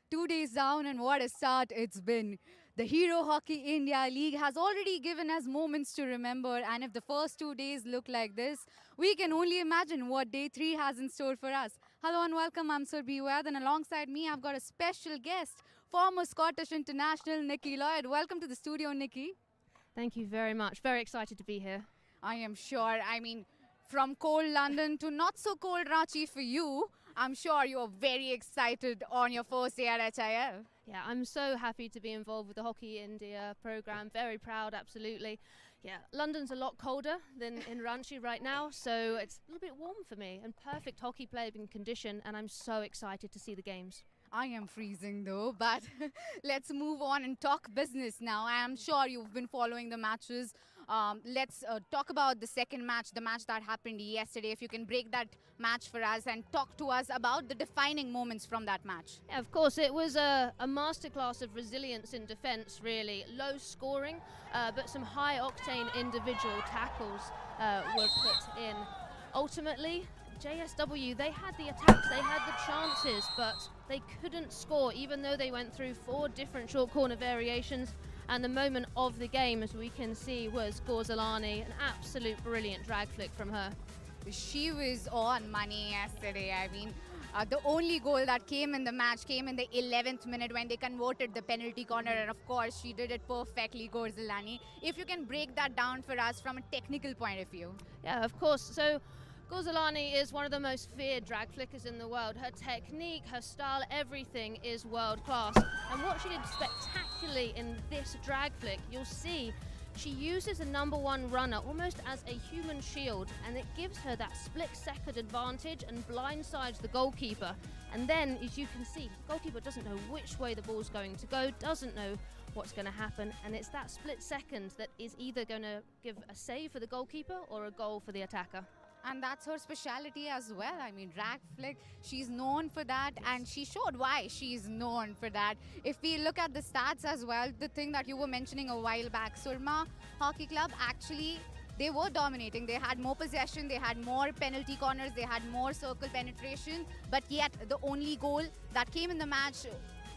Two days down, and what a start it's been. The Hero Hockey India League has already given us moments to remember, and if the first 2 days look like this, we can only imagine what day 3 has in store for us. Hello and welcome, I'm Surbi Wad, and alongside me, I've got a special guest, former Scottish international Nikki Lloyd. Welcome to the studio, Nikki. Thank you very much. Very excited to be here. I am sure. I mean, from cold London to not so cold Ranchi for you, I'm sure you're very excited on your first day at HIL. Yeah, I'm so happy to be involved with the Hockey India program. Very proud, absolutely. Yeah, London's a lot colder than in Ranchi right now, so it's a little bit warm for me and perfect hockey playing condition, and I'm so excited to see the games. I am freezing though, but let's move on and talk business now. I am sure you've been following the matches. Let's talk about the second match, the match that happened yesterday. If you can break that match for us and talk to us about the defining moments from that match. Yeah, of course, it was a masterclass of resilience in defence, really. Low scoring, but some high-octane individual tackles were put in. Ultimately, JSW, they had the attacks, they had the chances, but they couldn't score, even though they went through 4 different short corner variations. And the moment of the game, as we can see, was Goalscorer, an absolute brilliant drag flick from her. She was on money yesterday. I mean, the only goal that came in the match came in the 11th minute when they converted the penalty corner, and of course she did it perfectly, Goalscorer. If you can break that down for us from a technical point of view. Yeah, of course. So Goalscorer is one of the most feared drag flickers in the world. Her technique, her style, everything is world class. And what she did spectacularly in this drag flick, you'll see she uses the #1 runner almost as a human shield, and it gives her that split-second advantage and blindsides the goalkeeper. And then, as you can see, the goalkeeper doesn't know which way the ball's going to go, doesn't know what's going to happen, and it's that split second that is either going to give a save for the goalkeeper or a goal for the attacker. And that's her speciality as well. I mean, drag flick, she's known for that, and she showed why she's known for that. If we look at the stats as well, the thing that you were mentioning a while back, Surma Hockey Club, actually, they were dominating. They had more possession, they had more penalty corners, they had more circle penetration, but yet the only goal that came in the match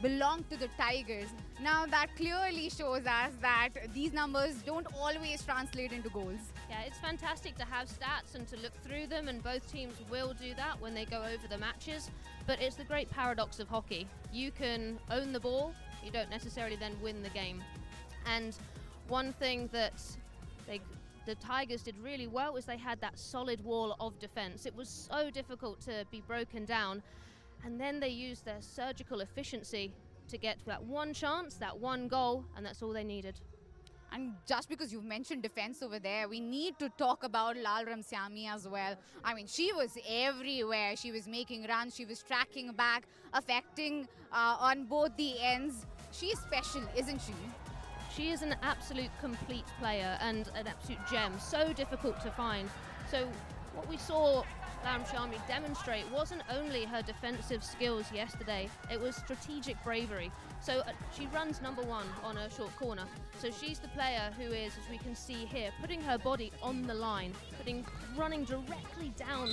belonged to the Tigers. Now that clearly shows us that these numbers don't always translate into goals. Yeah, it's fantastic to have stats and to look through them, and both teams will do that when they go over the matches. But it's the great paradox of hockey. You can own the ball, you don't necessarily then win the game. And one thing that the Tigers did really well was they had that solid wall of defense. It was so difficult to be broken down. And then they used their surgical efficiency to get that one chance, that one goal, and that's all they needed. And just because you've mentioned defense over there, we need to talk about Lalremsiami as well. I mean, she was everywhere. She was making runs, she was tracking back, affecting on both the ends. She's special, isn't she? She is an absolute complete player and an absolute gem, so difficult to find. So what we saw Lalremsiami demonstrate wasn't only her defensive skills yesterday, it was strategic bravery. So she runs #1 on her short corner. So she's the player who is, as we can see here, putting her body on the line, running directly down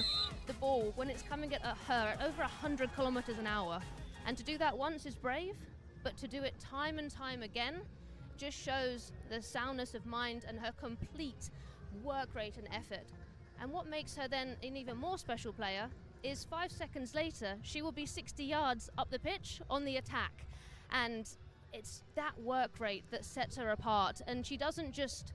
the ball when it's coming at her at over 100 kilometers an hour. And to do that once is brave, but to do it time and time again just shows the soundness of mind and her complete work rate and effort. And what makes her then an even more special player is 5 seconds later, she will be 60 yards up the pitch on the attack. And it's that work rate that sets her apart. And she doesn't just,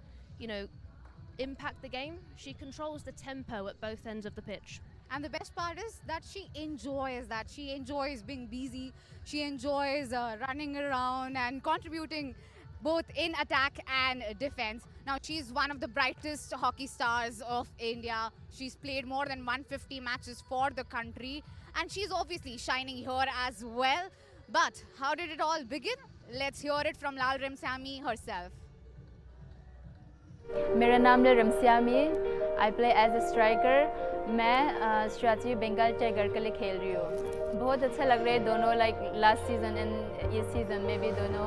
impact the game, she controls the tempo at both ends of the pitch. And the best part is that she enjoys that. She enjoys being busy. She enjoys running around and contributing both in attack and defense. Now, she's one of the brightest hockey stars of India. She's played more than 150 matches for the country. And she's obviously shining here as well. But how did it all begin? Let's hear it from Lalremsiami herself. मेरा नाम Lalremsiami, I play as a striker. मैं स्ट्रैची Bengal tiger के लिए खेल रही हूँ। बहुत अच्छा लग रहा है दोनों, लाइक लास्ट सीज़न एंड इस सीज़न में भी दोनों।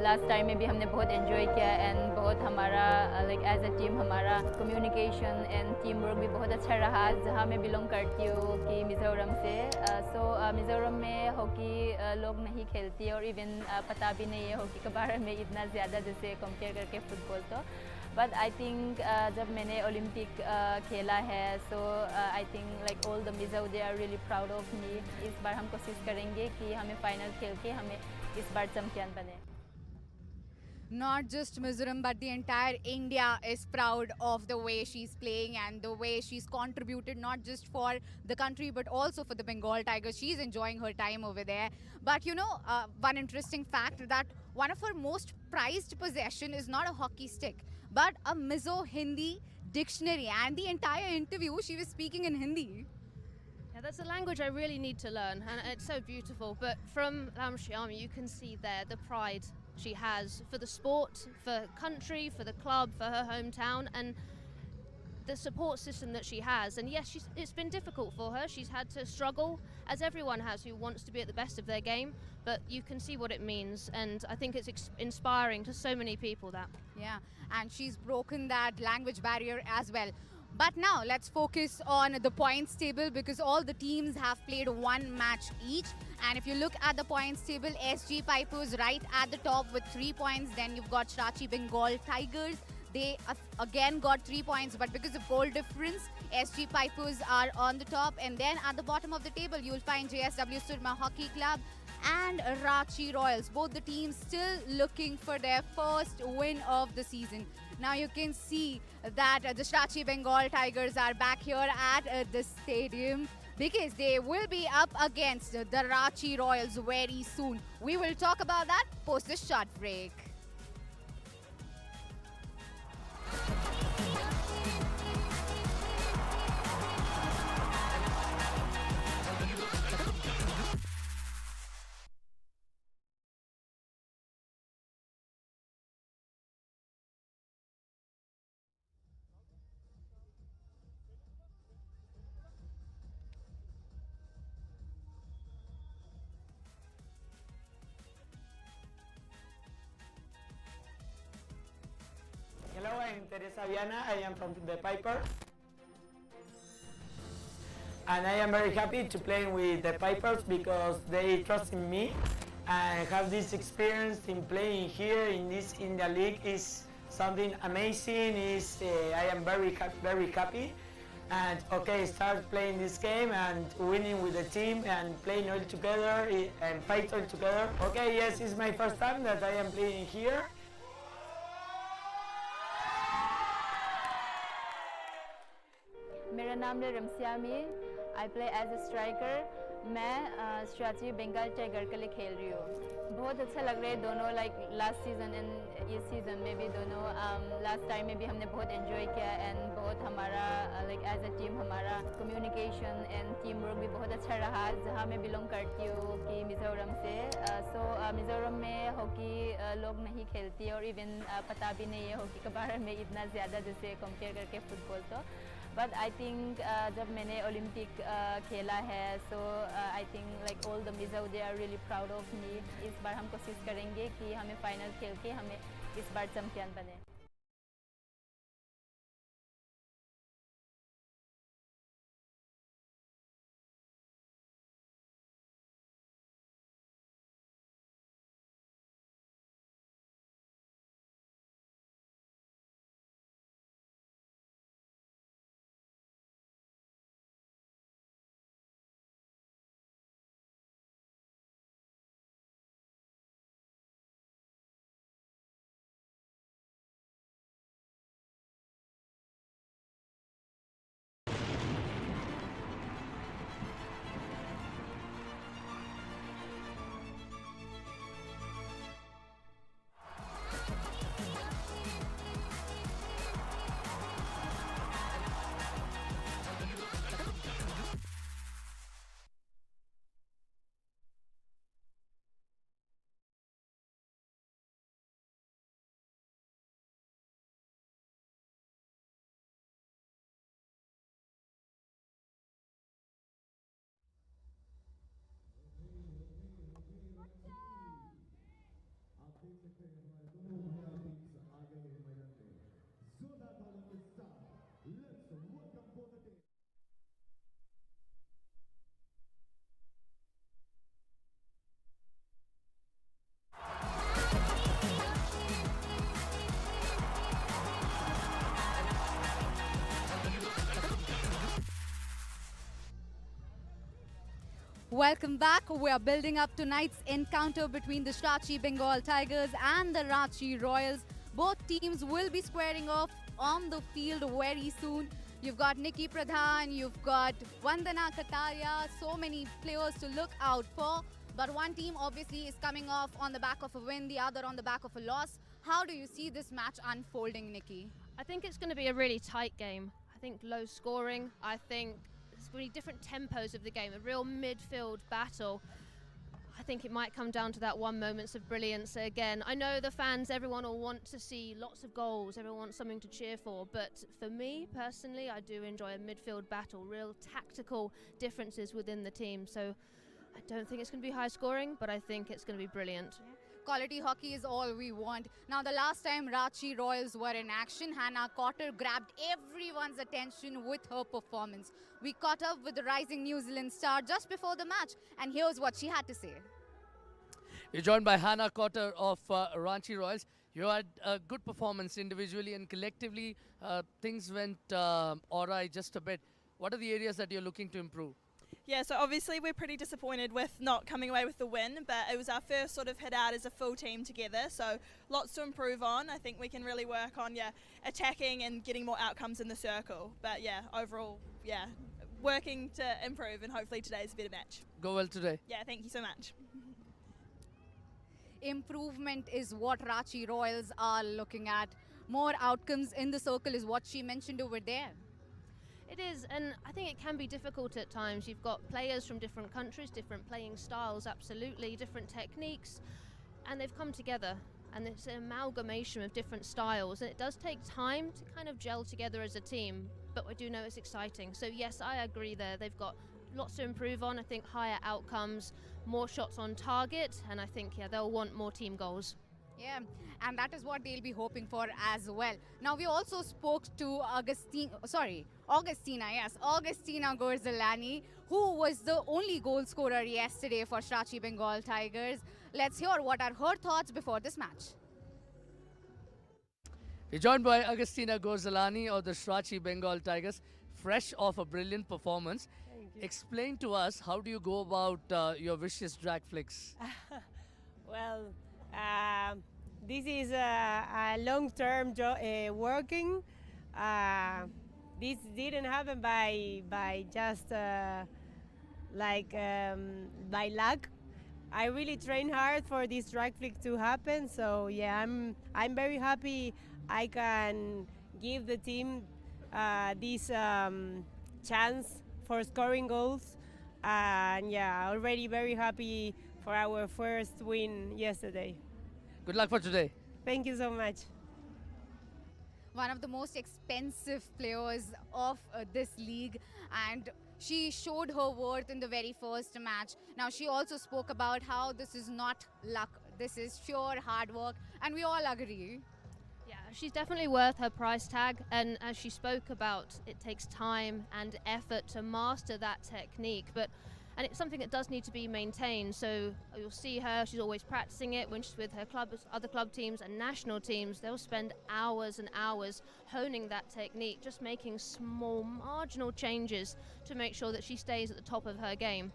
लास्ट टाइम में भी हमने बहुत एंजॉय किया एंड बहुत हमारा लाइक एज ए टीम हमारा कम्युनिकेशन एंड टीम वर्क भी बहुत अच्छा रहा। जहाँ मैं बिलोंग करती हूँ कि मिज़ोरम से, सो मिज़ोरम में हॉकी लोग नहीं खेलती और इवन पता भी नहीं है हॉकी के बारे में इतना ज़्यादा जैसे कंपेयर करके फुटबॉल। तो बट आई थिंक जब मैंने ओलंपिक खेला है, so I think like all the Mizo they are really proud of me. इस बार हम कोशिश करेंगे कि हमें फाइनल खेल के हमें इस बार चैंपियन बने। Not just Mizoram, but the entire India is proud of the way she's playing and the way she's contributed, not just for the country, but also for the Bengal Tigers. She's enjoying her time over there. But one interesting fact that one of her most prized possession is not a hockey stick, but a Mizo Hindi dictionary. And the entire interview, she was speaking in Hindi. Yeah, that's a language I really need to learn, and it's so beautiful. But from Lalremsiami, you can see there the pride she has for the sport, for country, for the club, for her hometown, and the support system that she has. And yes, it's been difficult for her. She's had to struggle, as everyone has who wants to be at the best of their game, but you can see what it means, and I think it's inspiring to so many people. That and she's broken that language barrier as well. But now let's focus on the points table, because all the teams have played one match each. And if you look at the points table, SG Pipers right at the top with 3 points. Then you've got Shrachi Bengal Tigers. They again got 3 points, but because of goal difference, SG Pipers are on the top. And then at the bottom of the table, you'll find JSW Surma Hockey Club and Ranchi Royals. Both the teams still looking for their first win of the season. Now you can see that the Shrachi Bengal Tigers are back here at the stadium, because they will be up against the Ranchi Royals very soon. We will talk about that post this short break. Hello, I'm Teresa Viana. I am from the Piper. And I am very happy to play with the Pipers because they trust in me and have this experience in playing here in this India League is something amazing. I am very happy. And okay, start playing this game and winning with the team and playing all together and fight all together. Okay, yes, it's my first time that I am playing here. मेरा नाम Lalremsiami, I play as a striker. मैं स्ट्रैची Bengal tiger के लिए खेल रही हूँ। बहुत अच्छा लग रहा है दोनों, लाइक लास्ट सीज़न एंड इस सीज़न में भी दोनों। लास्ट टाइम में भी हमने बहुत एंजॉय किया एंड बहुत हमारा लाइक एज ए टीम हमारा कम्युनिकेशन एंड टीम वर्क भी बहुत अच्छा रहा। जहाँ मैं बिलोंग करती हूँ कि मिज़ोरम से, सो मिज़ोरम में हॉकी लोग नहीं खेलती और इवन पता भी नहीं है हॉकी के बारे में इतना ज़्यादा जैसे कंपेयर करके फुटबॉल। तो बट आई थिंक जब मैंने ओलंपिक खेला है, so I think like all the Mizo they are really proud of me. इस बार हम कोशिश करेंगे कि हमें फाइनल खेल के हमें इस बार चैंपियन बने। Welcome back. We are building up tonight's encounter between the Shrachi Bengal Tigers and the Ranchi Royals. Both teams will be squaring off on the field very soon. You've got Nikki Pradhan, you've got Vandana Kataria, so many players to look out for. But one team obviously is coming off on the back of a win, the other on the back of a loss. How do you see this match unfolding, Nikki? I think it's going to be a really tight game. I think low scoring. I think it's going to be different tempos of the game, a real midfield battle. I think it might come down to that one moments of brilliance again. I know the fans, everyone will want to see lots of goals, everyone wants something to cheer for, but for me personally, I do enjoy a midfield battle, real tactical differences within the team. So I don't think it's going to be high scoring, but I think it's going to be brilliant. Quality hockey is all we want. Now, the last time Ranchi Royals were in action, Hannah Cotter grabbed everyone's attention with her performance. We caught up with the rising New Zealand star just before the match, and here's what she had to say. You're joined by Hannah Cotter of Ranchi Royals. You had a good performance individually and collectively. Things went awry just a bit. What are the areas that you're looking to improve? Yeah, so obviously we're pretty disappointed with not coming away with the win, but it was our first sort of hit out as a full team together, so lots to improve on. I think we can really work on attacking and getting more outcomes in the circle. But yeah, overall, working to improve, and hopefully today's a better match. Go well today. Yeah, thank you so much. Improvement is what Ranchi Royals are looking at. More outcomes in the circle is what she mentioned over there. It is, and I think it can be difficult at times. You've got players from different countries, different playing styles, absolutely, different techniques, and they've come together, and it's an amalgamation of different styles, and it does take time to kind of gel together as a team, but I do know it's exciting. So yes, I agree there. They've got lots to improve on. I think higher outcomes, more shots on target, and I think, they'll want more team goals. Yeah, and that is what they'll be hoping for as well. Now, we also spoke to Augustina Gorzalani, who was the only goal scorer yesterday for Shrachi Bengal Tigers. Let's hear what are her thoughts before this match. We're joined by Augustina Gorzalani of the Shrachi Bengal Tigers, fresh off a brilliant performance. Explain to us, how do you go about your vicious drag flicks? Well, this is a long-term working. This didn't happen by just by luck. I really trained hard for this drag flick to happen. So yeah, I'm very happy I can give the team this chance for scoring goals. And yeah, already very happy for our first win yesterday. Good luck for today. Thank you so much. One of the most expensive players of this league, and she showed her worth in the very first match. Now, she also spoke about how this is not luck, this is pure hard work, and we all agree. Yeah, she's definitely worth her price tag, and as she spoke about, it takes time and effort to master that technique, and it's something that does need to be maintained. So you'll see her, she's always practicing it when she's with her other club teams and national teams. They'll spend hours and hours honing that technique, just making small marginal changes to make sure that she stays at the top of her game.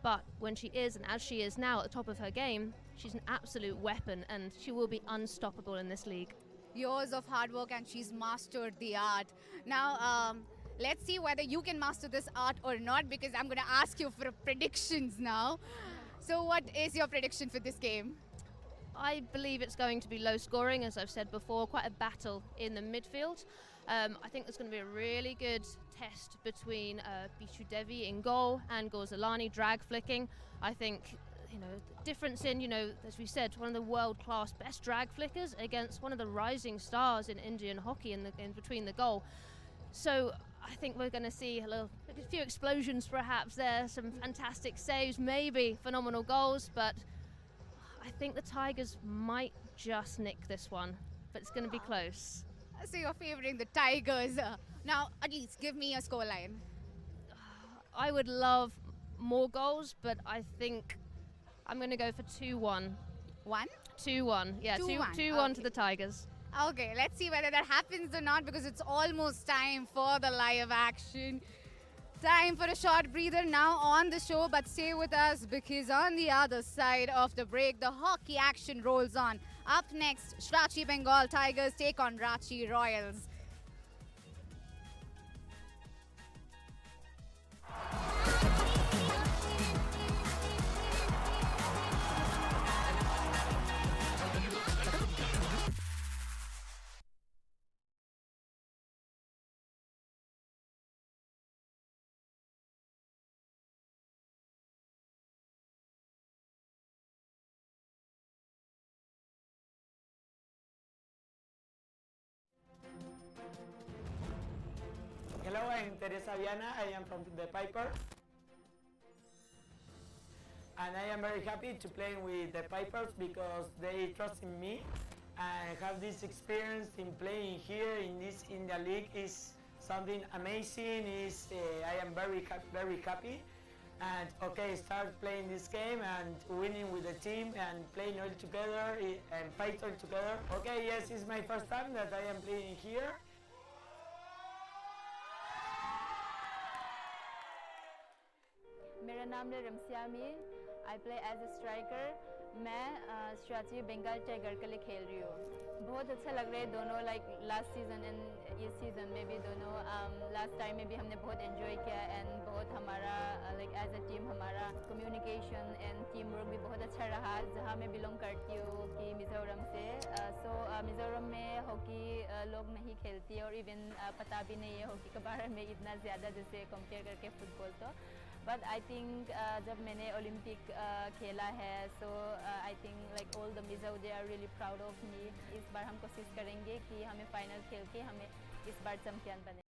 But when she is, and as she is now at the top of her game, she's an absolute weapon, and she will be unstoppable in this league. Years of hard work, and she's mastered the art. Now, let's see whether you can master this art or not, because I'm going to ask you for predictions now. So what is your prediction for this game? I believe it's going to be low scoring, as I've said before, quite a battle in the midfield. I think there's going to be a really good test between Bishu Devi in goal and Gorzalani drag flicking. I think, the difference in, as we said, one of the world-class best drag flickers against one of the rising stars in Indian hockey in between the goal. So I think we're going to see a few explosions perhaps there, some fantastic saves, maybe phenomenal goals, but I think the Tigers might just nick this one, but it's going to be close. So you're favouring the Tigers. Now, at least give me a scoreline. I would love more goals, but I think I'm going to go for 2-1. 1? 2-1, yeah, 2-1. 2-1 to the Tigers. Okay, let's see whether that happens or not, because it's almost time for the live action. Time for a short breather now on the show, but stay with us because on the other side of the break, the hockey action rolls on. Up next, Shrachi Bengal Tigers take on Ranchi Royals. Hello, I'm Teresa Viana. I am from the Piper. And I am very happy to play with the Pipers because they trust in me and have this experience in playing here in the league is something amazing. I am very happy. And okay, start playing this game and winning with the team and playing all together and fight all together. Okay, yes, it's my first time that I am playing here. मेरा नाम lalremsiami, I play as a striker. मैं श्राची Bengal tiger के लिए खेल रही हूँ. बहुत अच्छा लग रहा है दोनों लाइक लास्ट सीजन एंड इस सीजन में भी दोनों लास्ट टाइम में भी हमने बहुत एंजॉय किया एंड बहुत हमारा लाइक एज अ टीम हमारा कम्युनिकेशन एंड टीम वर्क भी बहुत अच्छा रहा. जहाँ मैं बिलोंग करती हूँ कि मिज़ोरम से सो मिज़ोरम में हॉकी लोग नहीं खेलती और इवन पता भी नहीं है हॉकी के बारे में इतना ज़्यादा जैसे कंपेयर करके फुटबॉल तो. बट आई थिंक जब मैंने ओलंपिक खेला है so I think like all the Mizo they are really proud of me. इस बार हम कोशिश करेंगे कि हमें फाइनल खेल के हमें इस बार चैम्पियन बने.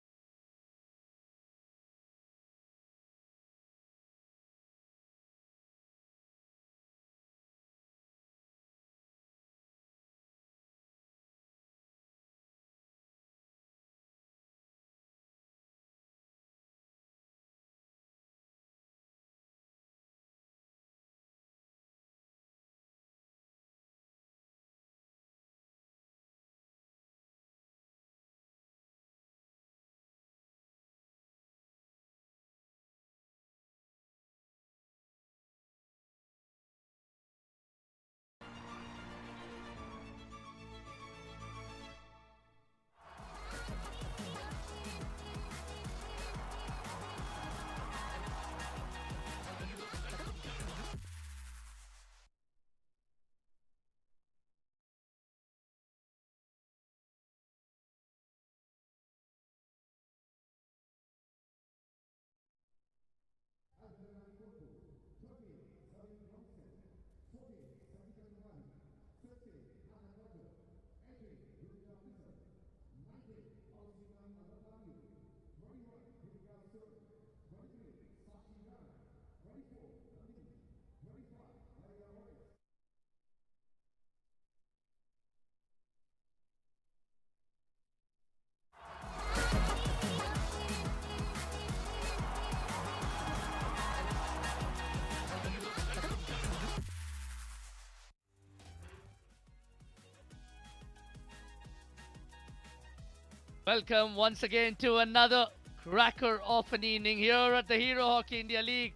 Welcome once again to another cracker of an evening here at the Hero Hockey India League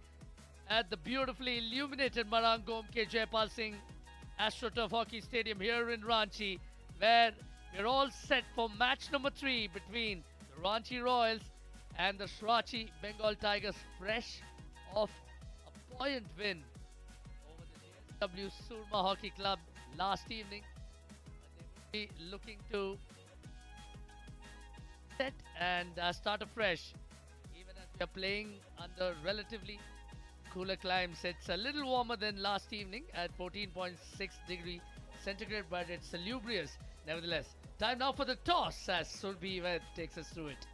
at the beautifully illuminated Marangom K. Jaipal Singh AstroTurf Hockey Stadium here in Ranchi, where we're all set for match number 3 between the Ranchi Royals and the Shrachi Bengal Tigers, fresh off a buoyant win over the JSW Surma Hockey Club last evening. They will be looking to set and start afresh, even as we are playing under relatively cooler climes. It's a little warmer than last evening at 14.6 degree centigrade, but it's salubrious nevertheless. Time now for the toss as Surbhi takes us through it.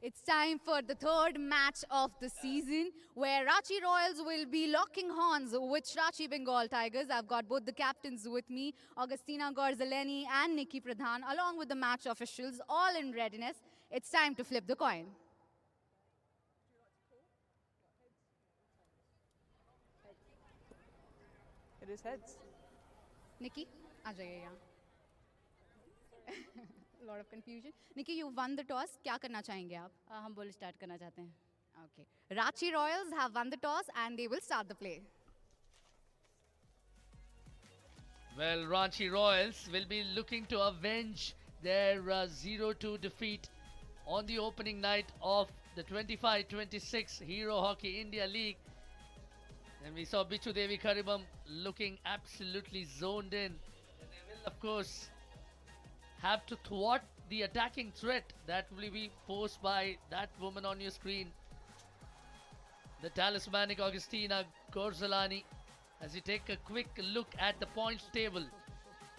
It's time for the third match of the season where Ranchi Royals will be locking horns with Shrachi Bengal Tigers. I've got both the captains with me, Augustina Gorzaleni and Nikki Pradhan, along with the match officials, all in readiness. It's time to flip the coin. It is heads. Nikki, aa jaiye yahan. lot of confusion. Nikki, you won the toss. क्या करना चाहेंगे आप? हम ball start करना चाहते हैं. Okay. Ranchi Royals have won the toss and they will start the play. Well, Ranchi Royals will be looking to avenge their 0-2 defeat on the opening night of the 25-26 Hero Hockey India League. And we saw Bichu Devi Karibam looking absolutely zoned in. And they will, of course, have to thwart the attacking threat that will be posed by that woman on your screen. The talismanic Augustina Gorzalani. As we take a quick look at the points table,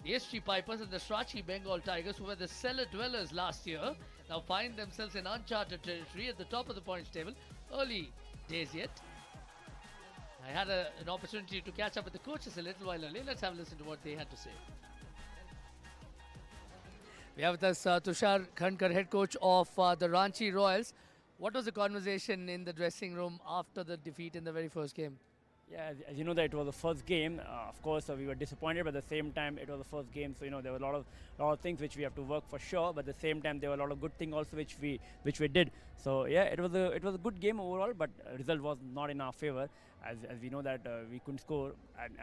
the SG Pipers and the Srachi Bengal Tigers, who were the cellar dwellers last year, now find themselves in uncharted territory at the top of the points table. Early days yet. I had an opportunity to catch up with the coaches a little while earlier. Let's have a listen to what they had to say. We have with us Tushar Khankar, head coach of the Ranchi Royals. What was the conversation in the dressing room after the defeat in the very first game? Yeah, as you know that it was the first game. Of course, we were disappointed, but at the same time, it was the first game. So there were a lot of things which we have to work for sure. But at the same time, there were a lot of good things also which we did. So yeah, it was a good game overall, but result was not in our favor. As we know that we couldn't score,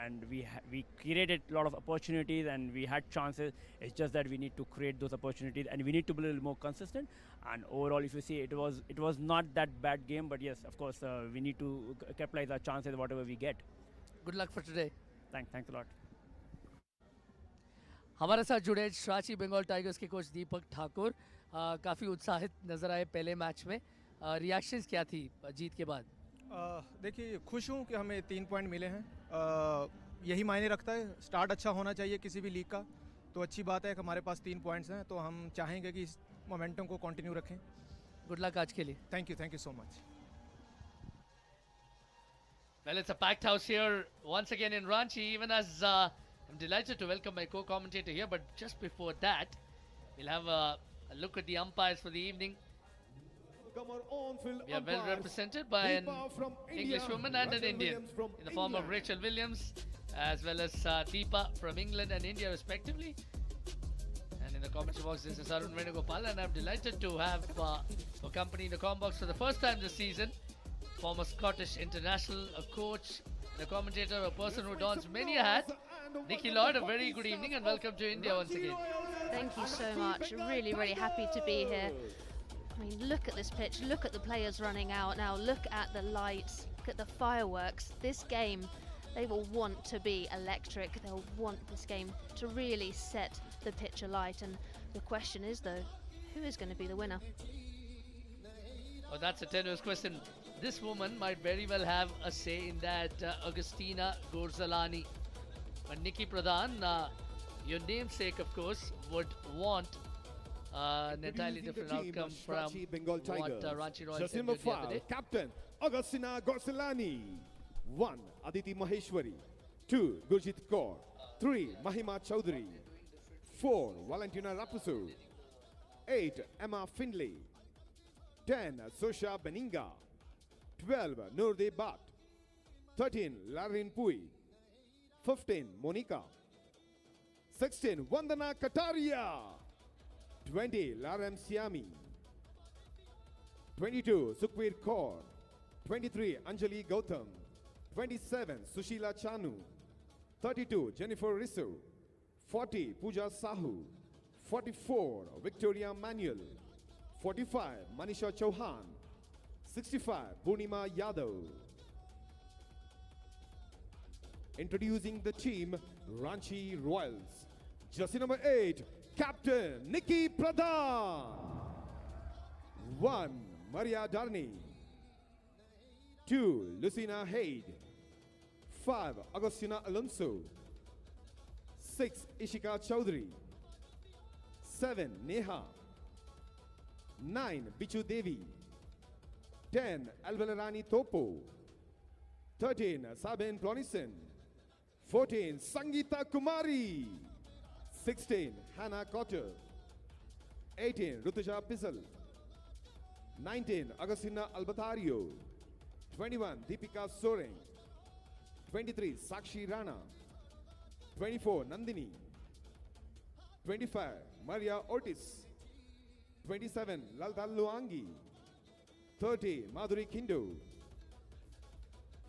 and we created a lot of opportunities and we had chances. It's just that we need to create those opportunities and we need to be a little more consistent. And overall, if you see, it was not that bad game. But yes, of course, we need to capitalize our chances whatever we get. Good luck for today. Thanks a lot. हमारे साथ जुड़े श्राची Bengal tigers के coach दीपक ठाकुर काफ़ी उत्साहित नजर आए पहले match में. रिएक्शंस क्या थी जीत के बाद? देखिए, खुश हूँ कि हमें 3 पॉइंट मिले हैं. यही मायने रखता है. स्टार्ट अच्छा होना चाहिए किसी भी लीग का. तो अच्छी बात है कि हमारे पास 3 पॉइंट्स हैं, तो हम चाहेंगे कि इस मोमेंटम को कंटिन्यू रखें. गुड लक आज के लिए. Thank you so much. Well, it's a packed house here once again in Ranchi, even as I'm delighted to welcome my co-commentator here. But just before that, we'll have a look at the umpires for the evening. We are well represented by an Englishwoman and an Indian in the form of Rachel Williams, as well as Deepa from England and India respectively. And in the commentary box, this is Arun Venugopal, and I'm delighted to have accompanying the com box for the first time this season, former Scottish international, a coach, a commentator, a person who dons many a hat. Nikki Lloyd, a very good evening and welcome to India once again. Thank you so much. Really, really happy to be here. I mean, look at this pitch, look at the players running out now, look at the lights, look at the fireworks. This game, they will want to be electric. They'll want this game to really set the pitch alight. And the question is, though, who is going to be the winner? Oh, that's a tenuous question. This woman might very well have a say in that, Augustina Gorzalani. But Nikki Pradhan, your namesake, of course, would want an entirely different outcome from what Ranchi Royals Just did number the other 5, day. Captain Augustina Gorzalani. 1, Aditi Maheshwari. 2, Gurjit Kaur. 3, Mahima Chowdhury. 4, Valentina Rapusu. 8, Emma Findlay. 10, Sosha Beninga. 12, Nurde Bhatt. 13, Larin Pui. 15, Monica. 16, Vandana Kataria. 20, Lalremsiami. 22, Sukhbir Kaur. 23, Anjali Gautam. 27, Sushila Chanu. 32, Jennifer Rissu. 40, Pooja Sahu. 44, Victoria Manuel. 45, Manisha Chauhan. 65, Purnima Yadav. Introducing the team, Ranchi Royals. Jersey number 8, Captain Nikki Pradhan. 1, Maria Darni. 2, Lucina Haid. 5, Agostina Alonso. 6, Ishika Chowdhury. 7, Neha. 9, Bichu Devi. 10, Alvalarani Topo. 13, Sabin Plonison. 14, Sangeeta Kumari. 16, Hannah Cotter. 18, Rutuja Pissel. 19, Agustina Albatario. 21, Deepika Soren. 23, Sakshi Rana. 24, Nandini. 25, Maria Ortiz. 27, Laldal Luangi. 30, Madhuri Kindu.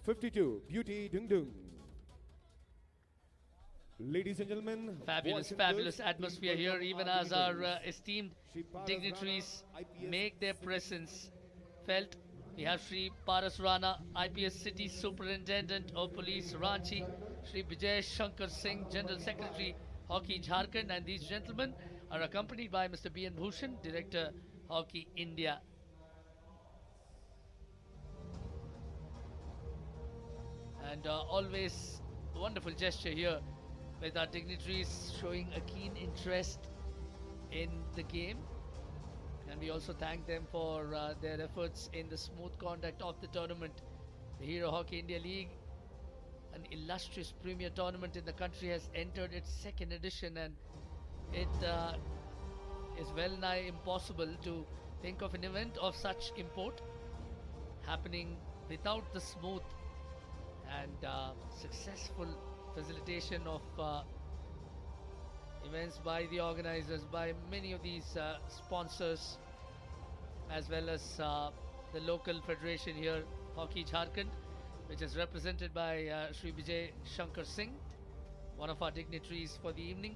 52, Beauty Dung Dung. Ladies and gentlemen, Fabulous, fabulous atmosphere here, even as our esteemed dignitaries make their presence felt. We have Shri Paras Rana, IPS City Superintendent of Police, Ranchi, Shri Vijay Shankar Singh, General Secretary, Hockey Jharkhand, and these gentlemen are accompanied by Mr. B.N. Bhushan, Director, Hockey India. And always a wonderful gesture here with our dignitaries showing a keen interest in the game. And we also thank them for their efforts in the smooth conduct of the tournament. The Hero Hockey India League, an illustrious premier tournament in the country, has entered its second edition, and it is well nigh impossible to think of an event of such import happening without the smooth and successful facilitation of events by the organizers, by many of these sponsors, as well as the local federation here, Hockey Jharkhand, which is represented by Shri Vijay Shankar Singh, one of our dignitaries for the evening.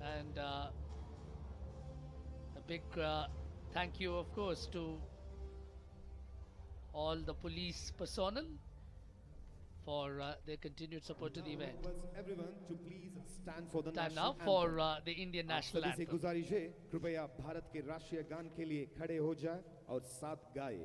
And a big thank you, of course, to all the police personnel for their continued support to the event. Everyone to please stand for the Time national now for anthem. the Indian national आप सभी से anthem. गुजारिश है कृपया भारत के राष्ट्रीय गान के लिए खड़े हो जाए और साथ गाए.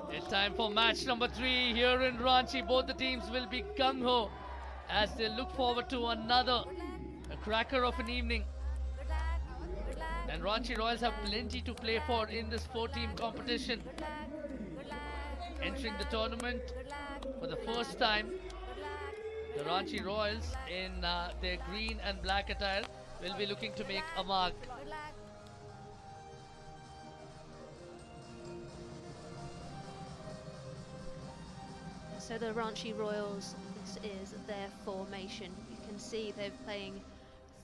It's time for match number 3 here in Ranchi. Both the teams will be gung-ho as they look forward to another cracker of an evening. And Ranchi Royals have plenty to play for in this 4-team competition. Entering the tournament for the first time, the Ranchi Royals in their green and black attire will be looking to make a mark. So the Ranchi Royals, this is their formation. You can see they're playing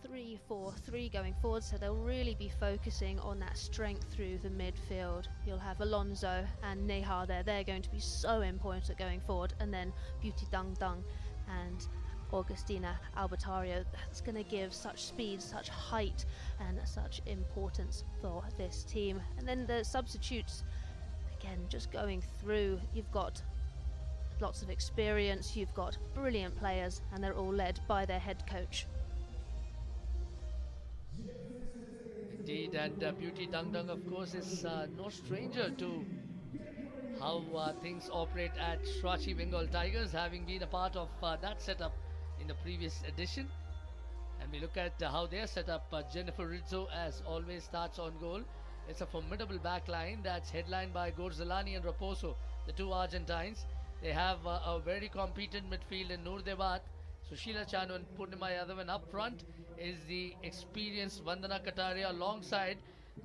3-4-3 going forward, so they'll really be focusing on that strength through the midfield. You'll have Alonso and Neha there. They're going to be so important going forward. And then Beauty Dung Dung and Augustina Albertario. That's going to give such speed, such height and such importance for this team. And then the substitutes, again, just going through. You've got lots of experience, you've got brilliant players, and they're all led by their head coach. Indeed, and Beauty Dung Dung, of course, is no stranger to how things operate at Ranchi Bengal Tigers, having been a part of that setup in the previous edition. And we look at how they're set up. Jennifer Rizzo, as always, starts on goal. It's a formidable back line that's headlined by Gorzalani and Raposo, the two Argentines. They have a very competent midfield in Noor Devat, Sushila Chanu and Purnima Yadav, and up front is the experienced Vandana Kataria alongside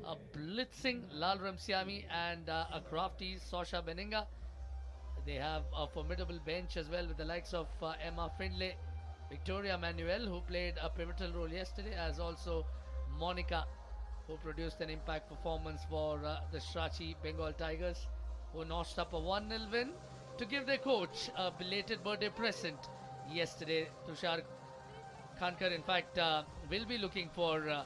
a blitzing Lalremsiami and a crafty Sosha Beninga. They have a formidable bench as well with the likes of Emma Findlay, Victoria Manuel, who played a pivotal role yesterday, as also Monica, who produced an impact performance for the Ranchi Bengal Tigers, who notched up a 1-0 win to give their coach a belated birthday present yesterday. Tushar Khankar, in fact, will be looking for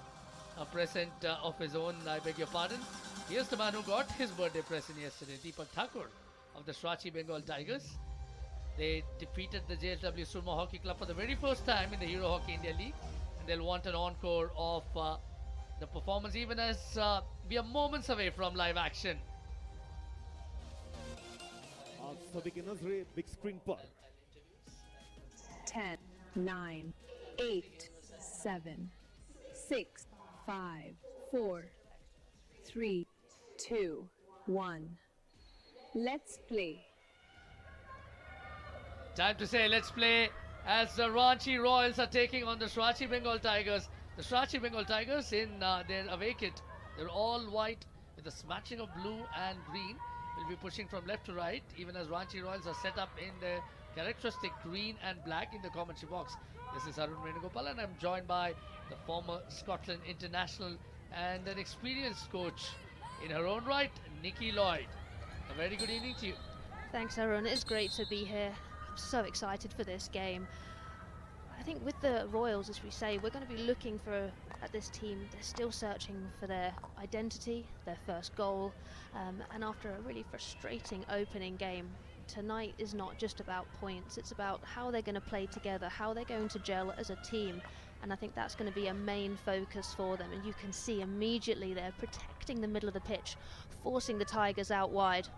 a present of his own. I beg your pardon. Here's the man who got his birthday present yesterday, Deepak Thakur of the Srachi Bengal Tigers. They defeated the JSW Surma Hockey Club for the very first time in the Hero Hockey India League, and they'll want an encore of the performance, even as we are moments away from live action. आप सभी के नजरें big screen पर 10, 9, 8, 7, 6, 5, 4, 3, 2, 1. Let's play. Time to say let's play as the Ranchi Royals are taking on the Srachi Bengal Tigers. The Srachi Bengal Tigers in their away kit, they're all white with a smatching of blue and green. Will be pushing from left to right, even as Ranchi Royals are set up in their characteristic green and black in the commentary box. This is Arun Venugopal, and I'm joined by the former Scotland international and an experienced coach in her own right, Nikki Lloyd. A very good evening to you. Thanks, Arun. It's great to be here. I'm so excited for this game. I think with the Royals, as we say, we're going to be looking for, at this team, they're still searching for their identity, their first goal, and after a really frustrating opening game, tonight is not just about points, it's about how they're going to play together, how they're going to gel as a team, and I think that's going to be a main focus for them, and you can see immediately they're protecting the middle of the pitch, forcing the Tigers out wide.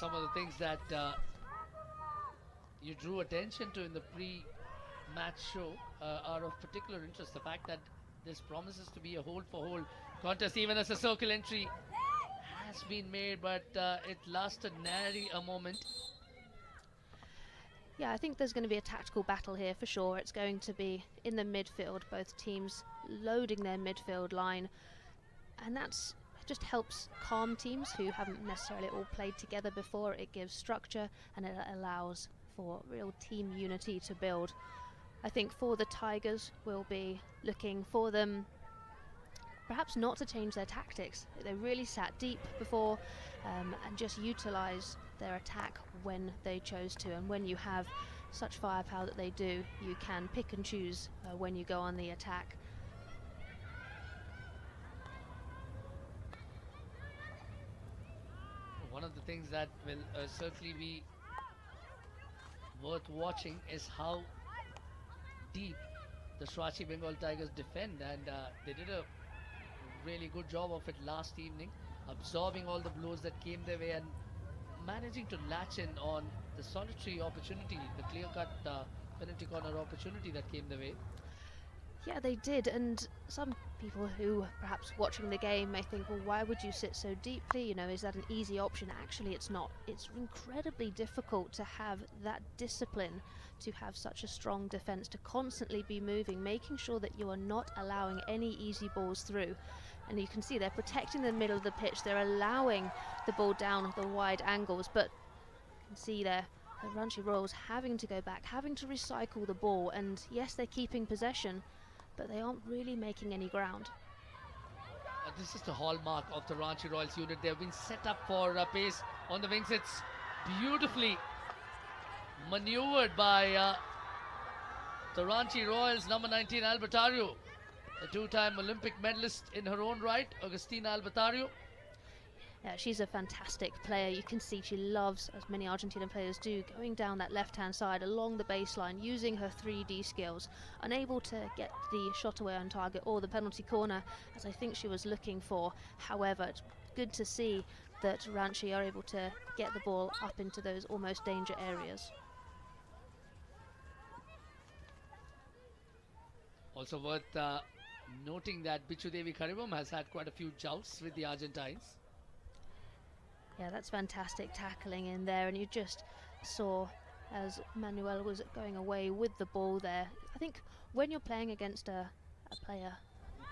Some of the things that you drew attention to in the pre-match show are of particular interest. The fact that this promises to be a hold-for-hold contest, even as a circle entry has been made, but it lasted nary a moment. Yeah, I think there's going to be a tactical battle here for sure. It's going to be in the midfield, both teams loading their midfield line, and that's just helps calm teams who haven't necessarily all played together before. It gives structure and it allows for real team unity to build. I think for the Tigers, we'll be looking for them perhaps not to change their tactics. They really sat deep before and just utilise their attack when they chose to, and when you have such firepower that they do, you can pick and choose when you go on the attack. One of the things that will certainly be worth watching is how deep the Srachi Bengal Tigers defend, and they did a really good job of it last evening, absorbing all the blows that came their way and managing to latch in on the solitary opportunity, the clear-cut penalty corner opportunity that came their way. Yeah, they did, and some people who perhaps watching the game may think, well, why would you sit so deeply? You know, is that an easy option? Actually, it's not. It's incredibly difficult to have that discipline, to have such a strong defence, to constantly be moving, making sure that you are not allowing any easy balls through. And you can see they're protecting the middle of the pitch. They're allowing the ball down the wide angles, but you can see there the Ranchi Royals having to go back, having to recycle the ball, and yes, they're keeping possession, but they aren't really making any ground. This is the hallmark of the Ranchi Royals unit. They've been set up for pace on the wings. It's beautifully maneuvered by the Ranchi Royals, number 19, Albertario, a two-time Olympic medalist in her own right, Agustina Albertario. Yeah, she's a fantastic player. You can see she loves, as many Argentinian players do, going down that left-hand side along the baseline, using her 3D skills, unable to get the shot away on target or the penalty corner, as I think she was looking for. However, it's good to see that Ranchi are able to get the ball up into those almost danger areas. Also worth noting that Bichu Devi Karibam has had quite a few jousts with the Argentines. Yeah, that's fantastic tackling in there, and you just saw as Manuel was going away with the ball there. I think when you're playing against a player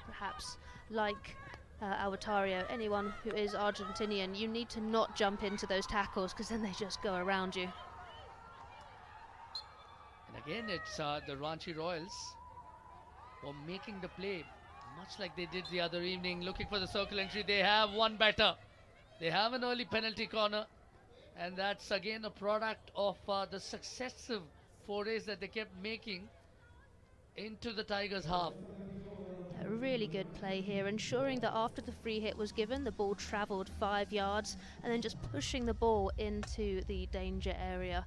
perhaps like Albertario, anyone who is Argentinian, you need to not jump into those tackles, because then they just go around you. And again, it's the Ranchi Royals for making the play, much like they did the other evening, looking for the circle entry. They have one better. They have an early penalty corner, and that's again a product of the successive forays that they kept making into the Tigers' half. A really good play here, ensuring that after the free hit was given, the ball travelled 5 yards, and then just pushing the ball into the danger area.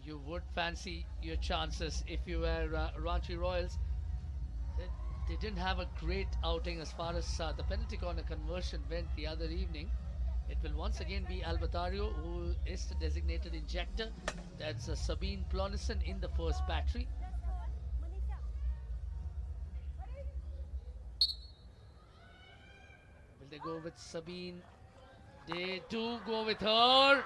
You would fancy your chances if you were Ranchi Royals. They didn't have a great outing as far as the penalty corner conversion went the other evening. It will once again be Albertario who is the designated injector. That's Sabine Plonison in the first battery. Will they go with Sabine? They do go with her.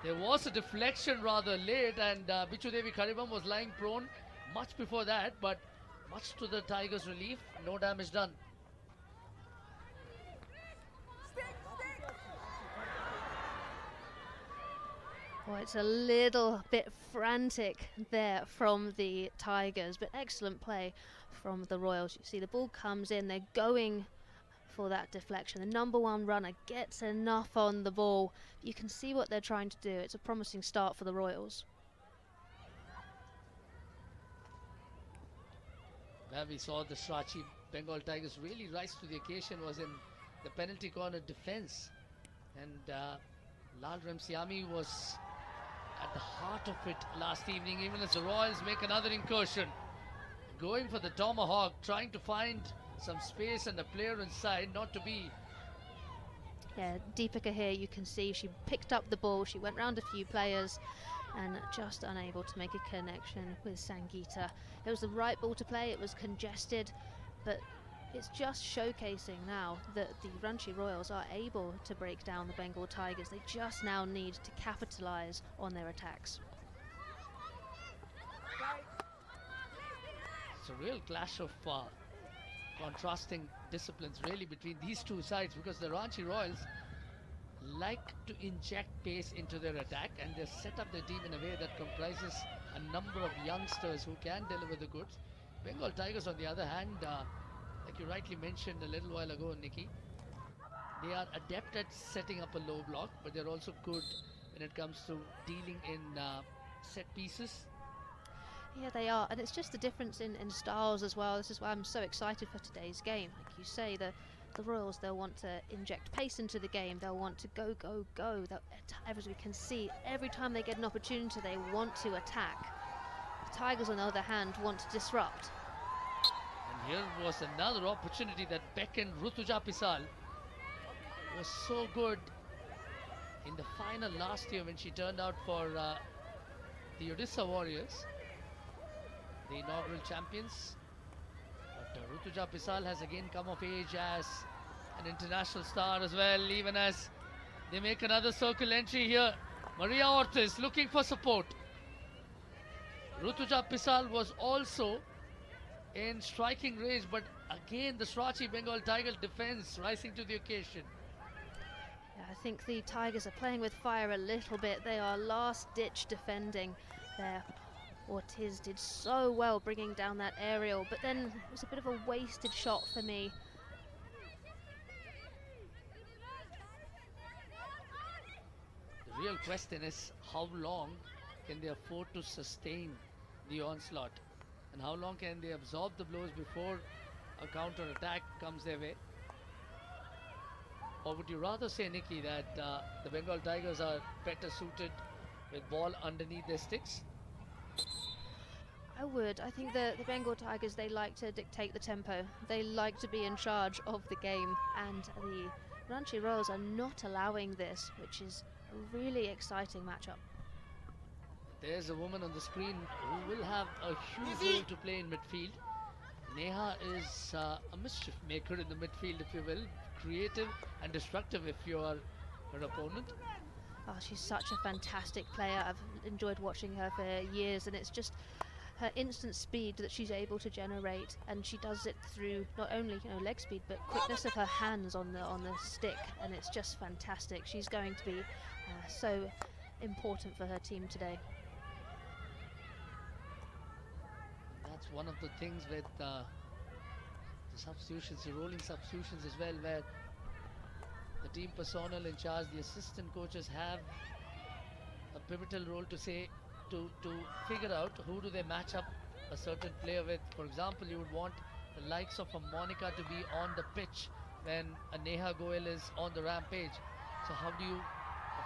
There was a deflection rather late, and Bichu Devi Karibam was lying prone much before that, but much to the Tigers' relief, no damage done. Oh, it's a little bit frantic there from the Tigers, but excellent play from the Royals. You see the ball comes in, they're going for that deflection. The number 1 runner gets enough on the ball. You can see what they're trying to do. It's a promising start for the Royals. Where we saw the Srachi Bengal Tigers really rise to the occasion was in the penalty corner defense. And Lalremsiami was at the heart of it last evening, even as the Royals make another incursion. Going for the tomahawk, trying to find some space and a player inside, not to be. Yeah, Deepika here, you can see she picked up the ball, she went round a few players and just unable to make a connection with Sangeeta. It was the right ball to play, it was congested, but it's just showcasing now that the Ranchi Royals are able to break down the Bengal Tigers. They just now need to capitalise on their attacks. It's a real clash of contrasting disciplines really between these two sides, because the Ranchi Royals like to inject pace into their attack, and they set up their team in a way that comprises a number of youngsters who can deliver the goods. Bengal Tigers, on the other hand, like you rightly mentioned a little while ago, Nikki, they are adept at setting up a low block, but they're also good when it comes to dealing in set pieces. Yeah, they are, and it's just the difference in styles as well. This is why I'm so excited for today's game. Like you say, the Royals, they'll want to inject pace into the game. They'll want to go, go, go. As we can see, every time they get an opportunity, they want to attack. The Tigers, on the other hand, want to disrupt. And here was another opportunity that beckoned. Rutuja Pisal was so good in the final last year when she turned out for the Odisha Warriors, the inaugural champions. But Rutuja Pisal has again come of age as an international star as well, even as they make another circle entry here. Maria Ortiz looking for support. Rutuja Pisal was also in striking range, but again the Srachi Bengal Tiger defense rising to the occasion. Yeah, I think the Tigers are playing with fire a little bit. They are last-ditch defending there. Ortiz did so well bringing down that aerial, but then it was a bit of a wasted shot for me. The real question is how long can they afford to sustain the onslaught, and how long can they absorb the blows before a counter attack comes their way? Or would you rather say, Nikki, that the Bengal Tigers are better suited with ball underneath their sticks? I would. I think the Bengal Tigers, they like to dictate the tempo. They like to be in charge of the game, and the Ranchi Royals are not allowing this, which is a really exciting matchup. There's a woman on the screen who will have a huge role to play in midfield. Neha is a mischief maker in the midfield, if you will. Creative and destructive if you are her opponent. Oh, she's such a fantastic player. I've enjoyed watching her for years, and it's just her instant speed that she's able to generate, and she does it through not only leg speed but quickness of her hands on the stick, and it's just fantastic. She's going to be so important for her team today. That's one of the things with the substitutions, the rolling substitutions as well, where the team personnel in charge, the assistant coaches, have pivotal role to say, to figure out who do they match up a certain player with. For example, you would want the likes of a Monica to be on the pitch when a Neha Goel is on the rampage. So how do you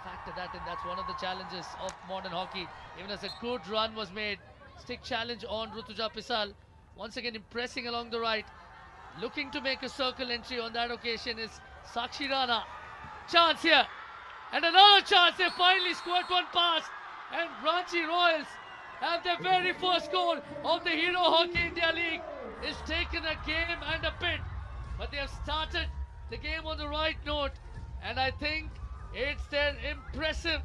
factor that in? That's one of the challenges of modern hockey. Even as a good run was made, stick challenge on Rutuja Pisal. Once again impressing along the right. Looking to make a circle entry on that occasion is Sakshi Rana. Chance here. And another chance. They finally scored one pass. And Ranchi Royals have their very first goal of the Hero Hockey India League. It's taken a game and a bit. But they have started the game on the right note. And I think it's their impressive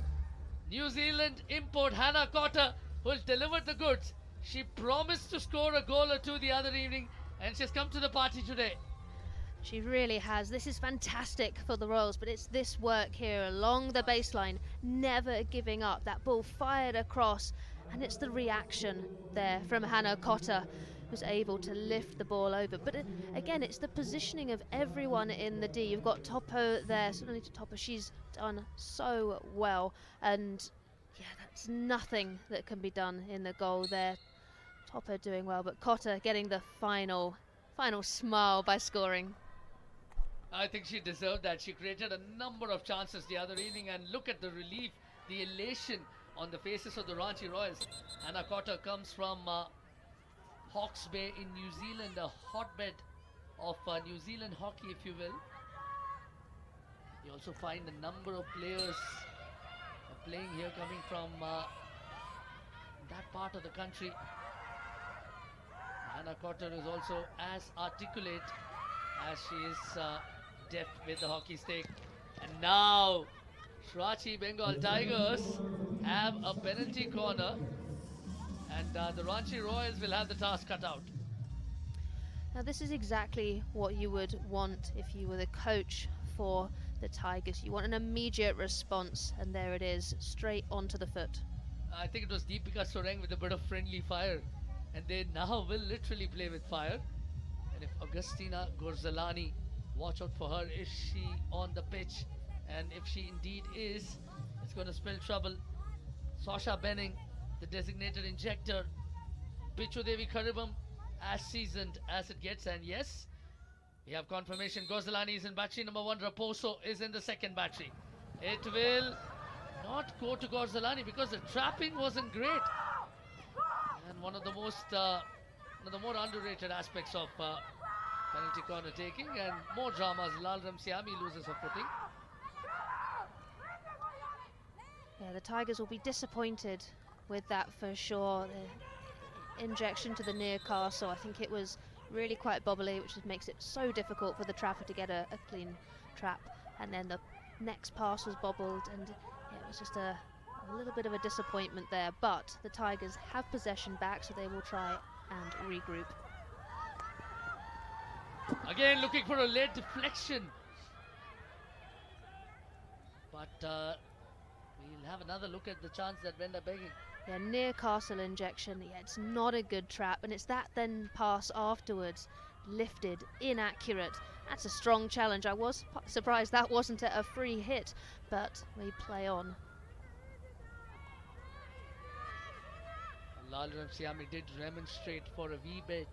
New Zealand import Hannah Cotter who has delivered the goods. She promised to score a goal or two the other evening, and she's come to the party today. She really has. This is fantastic for the Royals, but it's this work here along the baseline, never giving up. That ball fired across, and it's the reaction there from Hannah Cotter, who's able to lift the ball over. But again, it's the positioning of everyone in the D. You've got Topo there, certainly to Topo. She's done so well, and yeah, that's nothing that can be done in the goal there. Topo doing well, but Cotter getting the final smile by scoring. I think she deserved that. She created a number of chances the other evening, and look at the relief, the elation on the faces of the Ranchi Royals. Hannah Cotter comes from Hawke's Bay in New Zealand, a hotbed of New Zealand hockey, if you will. You also find a number of players playing here coming from that part of the country. Hannah Cotter is also as articulate as she is deft with the hockey stick. And now Shrachi Bengal Tigers have a penalty corner, and the Ranchi Royals will have the task cut out. Now this is exactly what you would want if you were the coach for the Tigers. You want an immediate response, and there it is, straight onto the foot. I think it was Deepika Soreng with a bit of friendly fire, and they now will literally play with fire. And if Augustina Gorzalani, watch out for her, is she on the pitch? And if she indeed is, it's going to spell trouble. Sasha Benning, the designated injector. Bichu Devi Karibam, as seasoned as it gets. And yes, we have confirmation. Gorzalani is in battery number 1. Raposo is in the second battery. It will not go to Gorzalani because the trapping wasn't great. And one of the more underrated aspects of penalty corner taking, and more dramas. Lalremsiami loses her footing. Yeah, the Tigers will be disappointed with that for sure. The injection to the near castle, I think it was really quite bobbly, which makes it so difficult for the trapper to get a clean trap. And then the next pass was bobbled, and yeah, it was just a little bit of a disappointment there. But the Tigers have possession back, so they will try and regroup. Again looking for a late deflection, but we'll have another look at the chance that went a begging. Yeah, near castle injection. Yeah, it's not a good trap, and it's that then pass afterwards, lifted, inaccurate. That's a strong challenge. I was surprised that wasn't a free hit, but we play on. Lalremsiami did remonstrate for a wee bit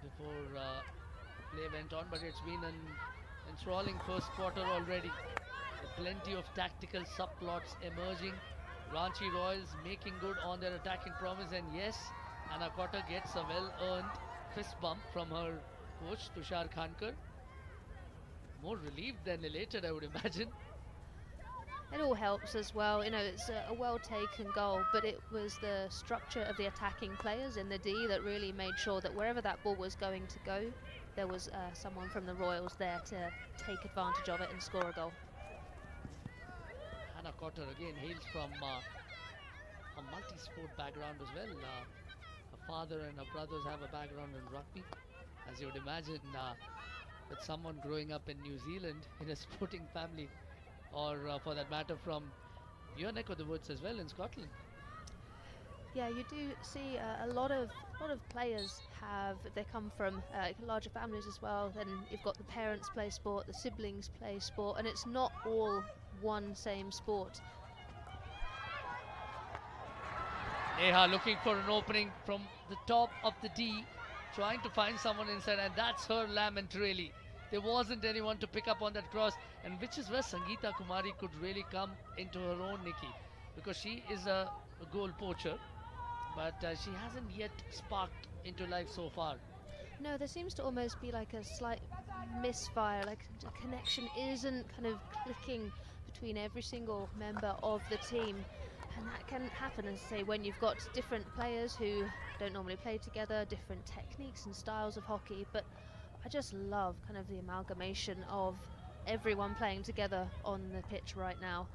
before play went on, but it's been an enthralling first quarter already. Plenty of tactical subplots emerging. Ranchi Royals making good on their attacking promise, and yes, Hannah Cotter gets a well-earned fist bump from her coach Tushar Khankar. More relieved than elated, I would imagine. It all helps as well. You know, it's a well-taken goal, but it was the structure of the attacking players in the D that really made sure that wherever that ball was going to go, there was someone from the Royals there to take advantage of it and score a goal. Hannah Cotter again hails from a multi-sport background as well. Her father and her brothers have a background in rugby, as you would imagine, with someone growing up in New Zealand in a sporting family, or for that matter from your neck of the woods as well in Scotland. Yeah, you do see a lot of players they come from larger families as well. Then you've got the parents play sport, the siblings play sport, and it's not all one same sport. Neha looking for an opening from the top of the D, trying to find someone inside, and that's her lament really. There wasn't anyone to pick up on that cross, and which is where Sangeeta Kumari could really come into her own, Nikki, because she is a goal poacher, but she hasn't yet sparked into life so far. No, there seems to almost be like a slight misfire, like the connection isn't kind of clicking between every single member of the team. And that can happen, as I say, when you've got different players who don't normally play together, different techniques and styles of hockey. But I just love kind of the amalgamation of everyone playing together on the pitch right now.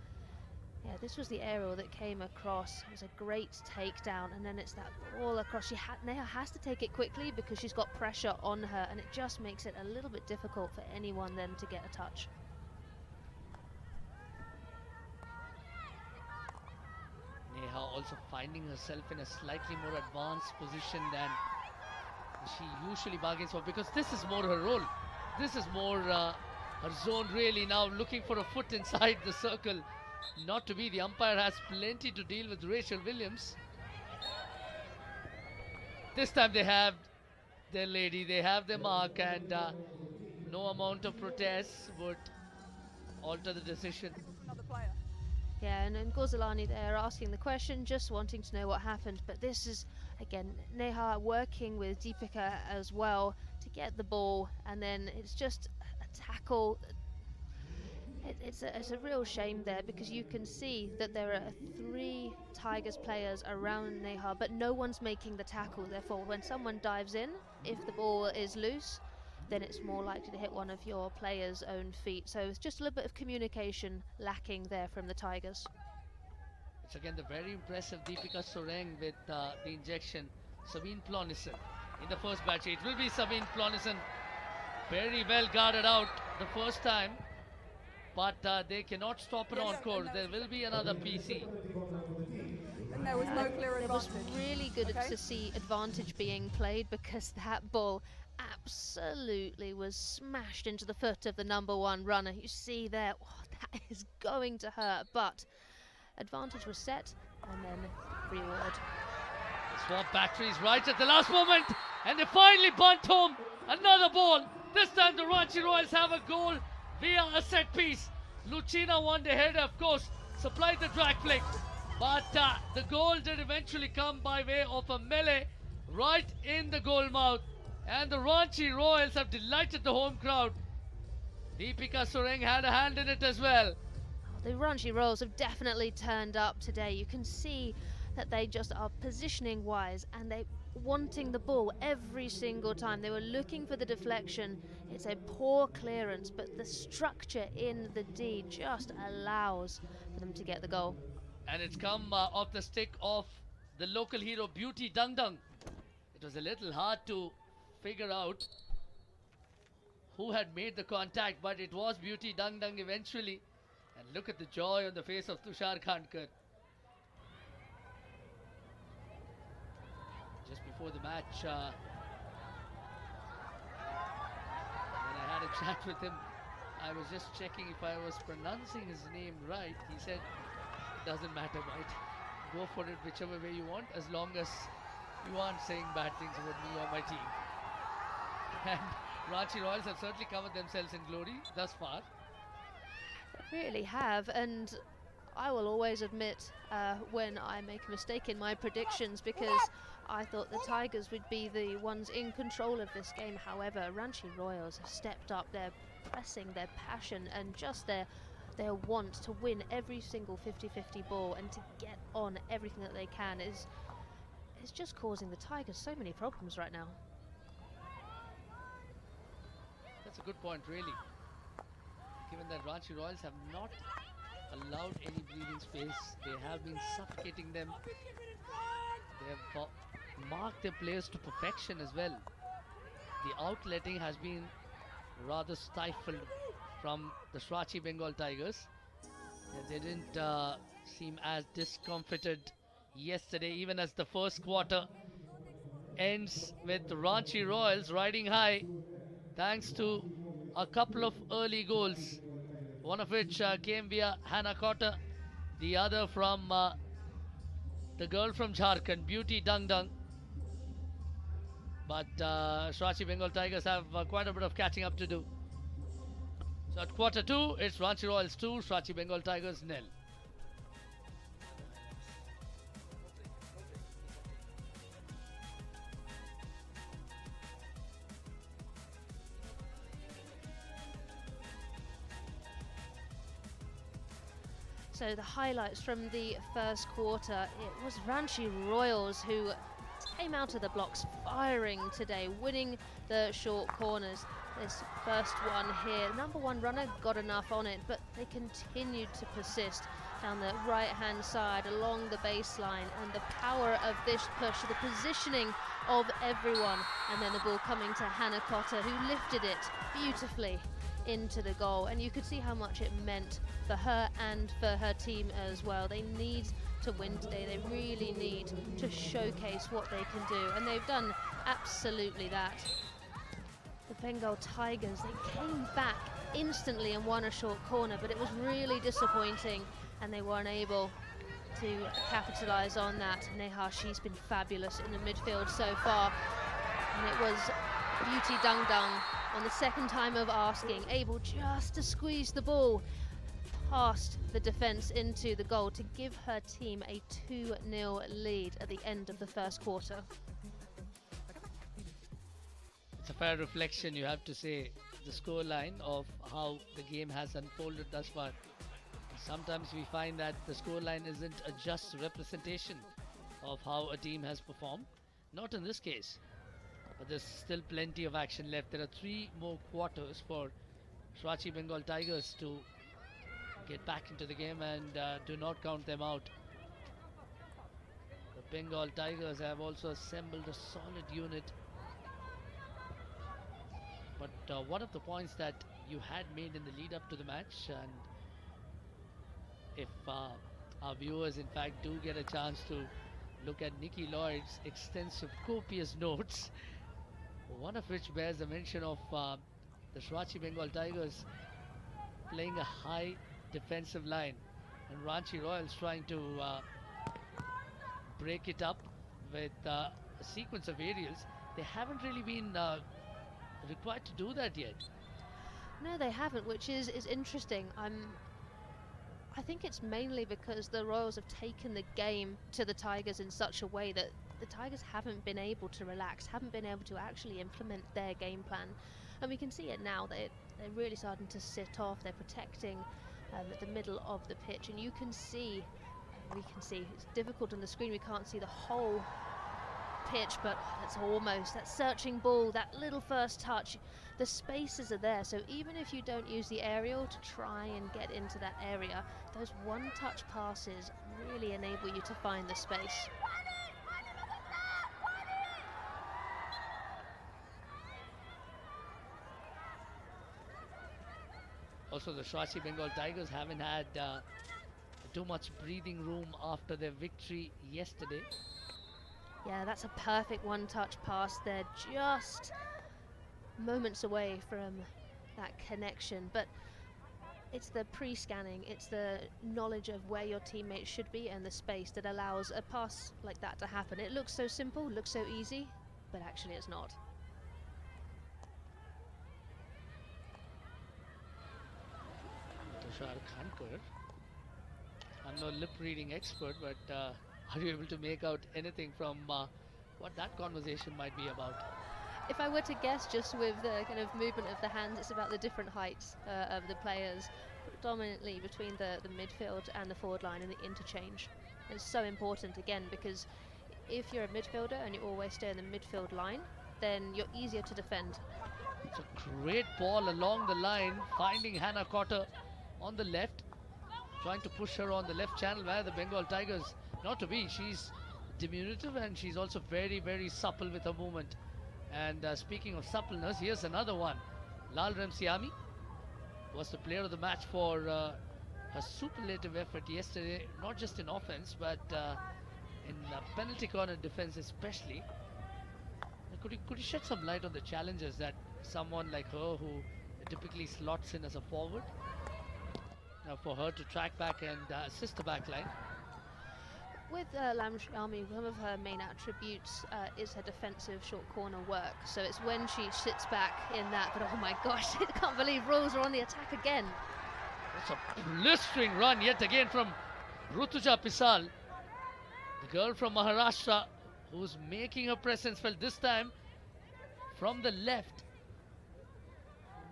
Yeah, this was the aerial that came across. It was a great takedown, and then it's that ball across. Neha has to take it quickly because she's got pressure on her, and it just makes it a little bit difficult for anyone then to get a touch. Neha also finding herself in a slightly more advanced position than she usually bargains for, because this is more her role. This is more her zone really, now looking for a foot inside the circle. Not to be, the umpire has plenty to deal with Rachel Williams. This time they have their lady, they have their mark, and no amount of protest would alter the decision. Yeah, and Goalscorer there asking the question, just wanting to know what happened. But this is, again, Neha working with Deepika as well to get the ball, and then it's just a tackle. It's a real shame there, because you can see that there are 3 Tigers players around Neha, but no one's making the tackle. Therefore, when someone dives in, if the ball is loose, then it's more likely to hit one of your players' own feet. So it's just a little bit of communication lacking there from the Tigers. It's again the very impressive Deepika Soreng with the injection. Sabine Plonison in the first batch. It will be Sabine Plonison. Very well guarded out the first time, but they cannot stop an encore. There will be another PC. And there was no clear advantage. It was really good to see advantage being played, because that ball absolutely was smashed into the foot of the #1 runner. You see there, that is going to hurt, but advantage was set, and then reward. Swap batteries right at the last moment, and they finally bunt home another ball. This time the Ranchi Royals have a goal via a set piece. Lucina won the header, of course, supplied the drag flick, but the goal did eventually come by way of a melee right in the goal mouth. And the Ranchi Royals have delighted the home crowd. Deepika Soreng had a hand in it as well. The Ranchi Royals have definitely turned up today. You can see that they just are positioning wise, and they wanting the ball every single time. They were looking for the deflection. It's a poor clearance, but the structure in the D just allows for them to get the goal. And it's come off the stick of the local hero, Beauty Dung Dung. It was a little hard to figure out who had made the contact, but it was Beauty Dung Dung eventually. And look at the joy on the face of Tushar Khankar. Just before the match, when I had a chat with him, I was just checking if I was pronouncing his name right. He said, it doesn't matter, right? Go for it whichever way you want, as long as you aren't saying bad things about me or my team. And Ranchi Royals have certainly covered themselves in glory thus far. They really have, and I will always admit when I make a mistake in my predictions, because I thought the Tigers would be the ones in control of this game. However, Ranchi Royals have stepped up their pressing, their passion, and just their want to win every single 50-50 ball and to get on everything that they can is just causing the Tigers so many problems right now. That's a good point, really. Given that Ranchi Royals have not allowed any breathing space, they have been suffocating them. They have marked their players to perfection as well. The outletting has been rather stifled from the Srachi Bengal Tigers. They didn't seem as discomfited yesterday, even as the first quarter ends with the Ranchi Royals riding high thanks to a couple of early goals, one of which came via Hannah Cotter, the other from the girl from Jharkhand, Beauty Dung Dung. But Swachi Bengal Tigers have quite a bit of catching up to do. So at quarter 2, it's Ranchi Royals 2, Swachi Bengal Tigers 0. So the highlights from the first quarter, it was Ranchi Royals who came out of the blocks firing today, winning the short corners. This first one here, number 1 runner got enough on it, but they continued to persist down the right-hand side along the baseline, and the power of this push, the positioning of everyone, and then the ball coming to Hannah Cotter, who lifted it beautifully into the goal, and you could see how much it meant for her and for her team as well. They need to win today. They really need to showcase what they can do, and they've done absolutely that. The Bengal Tigers, they came back instantly and won a short corner, but it was really disappointing and they weren't able to capitalize on that. Neha, she's been fabulous in the midfield so far, and it was Beauty Dung Dung on the second time of asking, able just to squeeze the ball past the defence into the goal to give her team a 2-0 lead at the end of the first quarter. It's a fair reflection, you have to say, the scoreline of how the game has unfolded thus far. Sometimes we find that the scoreline isn't a just representation of how a team has performed. Not in this case. But there's still plenty of action left. There are 3 more quarters for Swachi Bengal Tigers to get back into the game, and do not count them out. The Bengal Tigers have also assembled a solid unit. But one of the points that you had made in the lead up to the match, and if our viewers in fact do get a chance to look at Nikki Lloyd's extensive copious notes, one of which bears a mention of the Swachi Bengal Tigers playing a high defensive line and Ranchi Royals trying to break it up with a sequence of aerials. They haven't really been required to do that yet. No, they haven't, which is interesting. I think it's mainly because the Royals have taken the game to the Tigers in such a way that the Tigers haven't been able to relax, haven't been able to actually implement their game plan. And we can see it now. They're really starting to sit off. They're protecting at the middle of the pitch, and we can see it's difficult on the screen. We can't see the whole pitch, but that's almost that searching ball, that little first touch. The spaces are there, so even if you don't use the aerial to try and get into that area, those one-touch passes really enable you to find the space. Also, the Swachi Bengal Tigers haven't had too much breathing room after their victory yesterday. Yeah, that's a perfect one-touch pass. They're just moments away from that connection, but it's the pre-scanning, it's the knowledge of where your teammates should be and the space that allows a pass like that to happen. It looks so simple, looks so easy, but actually it's not. Tushar Khankar. I'm no lip reading expert, but are you able to make out anything from what that conversation might be about? If I were to guess, just with the kind of movement of the hands, it's about the different heights of the players, predominantly between the midfield and the forward line and the interchange. It's so important, again, because if you're a midfielder and you always stay in the midfield line, then you're easier to defend. It's a great ball along the line, finding Hannah Cotter on the left, trying to push her on the left channel where the Bengal Tigers, not to be, she's diminutive and she's also very, very supple with her movement. And speaking of suppleness, here's another one. Lalremsiami was the player of the match for her superlative effort yesterday, not just in offense, but in penalty corner defense especially. Could you shed some light on the challenges that someone like her, who typically slots in as a forward, for her to track back and assist the back line? with Lalremsiami, one of her main attributes is her defensive short corner work. So it's when she sits back in that, but oh my gosh, I can't believe Rolls are on the attack again. It's a blistering run yet again from Rutuja Pisal, the girl from Maharashtra who's making her presence felt this time from the left.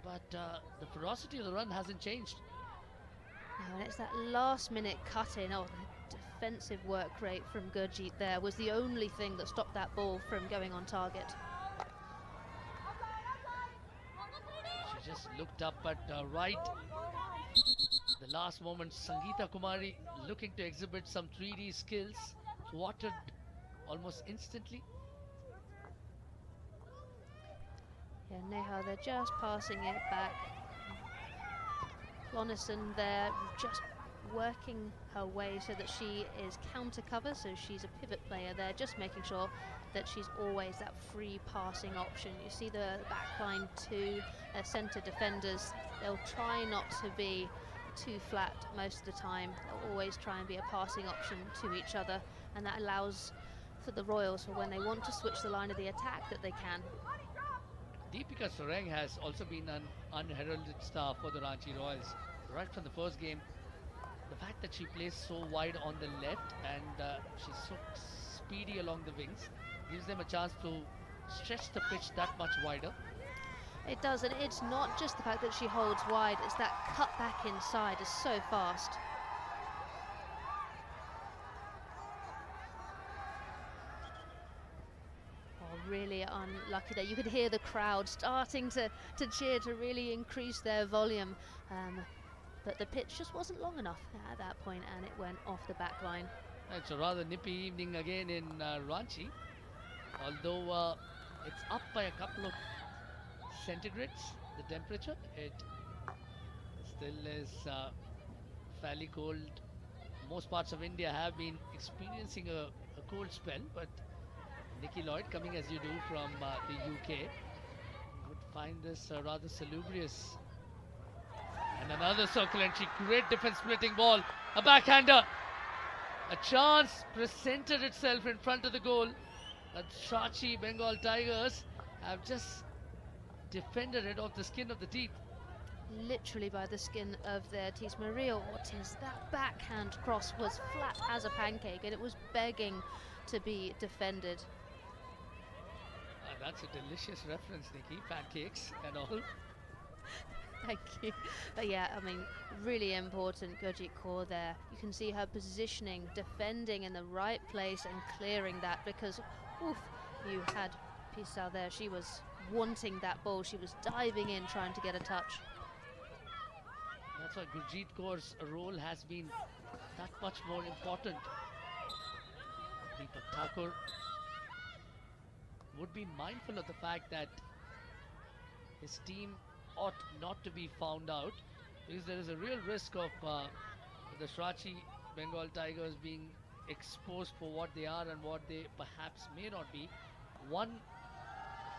But the ferocity of the run hasn't changed. No, and it's that last minute cut in. Oh, the defensive work rate from Gurjeet there was the only thing that stopped that ball from going on target. She just looked up at right. The last moment, Sangeeta Kumari looking to exhibit some 3D skills, thwarted almost instantly. Yeah, Neha, they're just passing it back. Lonison there, just working her way so that she is counter cover, so she's a pivot player there, just making sure that she's always that free passing option. You see the backline two centre defenders, they'll try not to be too flat most of the time. They'll always try and be a passing option to each other, and that allows for the Royals, for when they want to switch the line of the attack, that they can. Deepika Soreng has also been an unheralded star for the Ranchi Royals. Right from the first game, the fact that she plays so wide on the left and she's so speedy along the wings gives them a chance to stretch the pitch that much wider. It does, and it's not just the fact that she holds wide, it's that cut back inside is so fast. Really unlucky there. You could hear the crowd starting to cheer, to really increase their volume, but the pitch just wasn't long enough at that point, and it went off the back line. It's a rather nippy evening again in Ranchi, although it's up by a couple of centigrades, the temperature. It still is fairly cold. Most parts of India have been experiencing a cold spell, but Nikki Lloyd, coming as you do from the UK, would find this rather salubrious. And another circle entry, great defense splitting ball, a backhander. A chance presented itself in front of the goal, but Ranchi Bengal Tigers have just defended it off the skin of the teeth. Literally by the skin of their teeth. Maria Ortiz, that backhand cross was flat as a pancake, and it was begging to be defended. That's a delicious reference, Nikki. Pancakes and all. Thank you. But yeah, I mean, really important Gurjeet Kaur there. You can see her positioning, defending in the right place and clearing that, because oof, you had Pisal there. She was wanting that ball. She was diving in, trying to get a touch. That's why Gurjeet Kaur's role has been that much more important. Deepak Thakur would be mindful of the fact that his team ought not to be found out, because there is a real risk of the Ranchi Bengal Tigers being exposed for what they are and what they perhaps may not be. One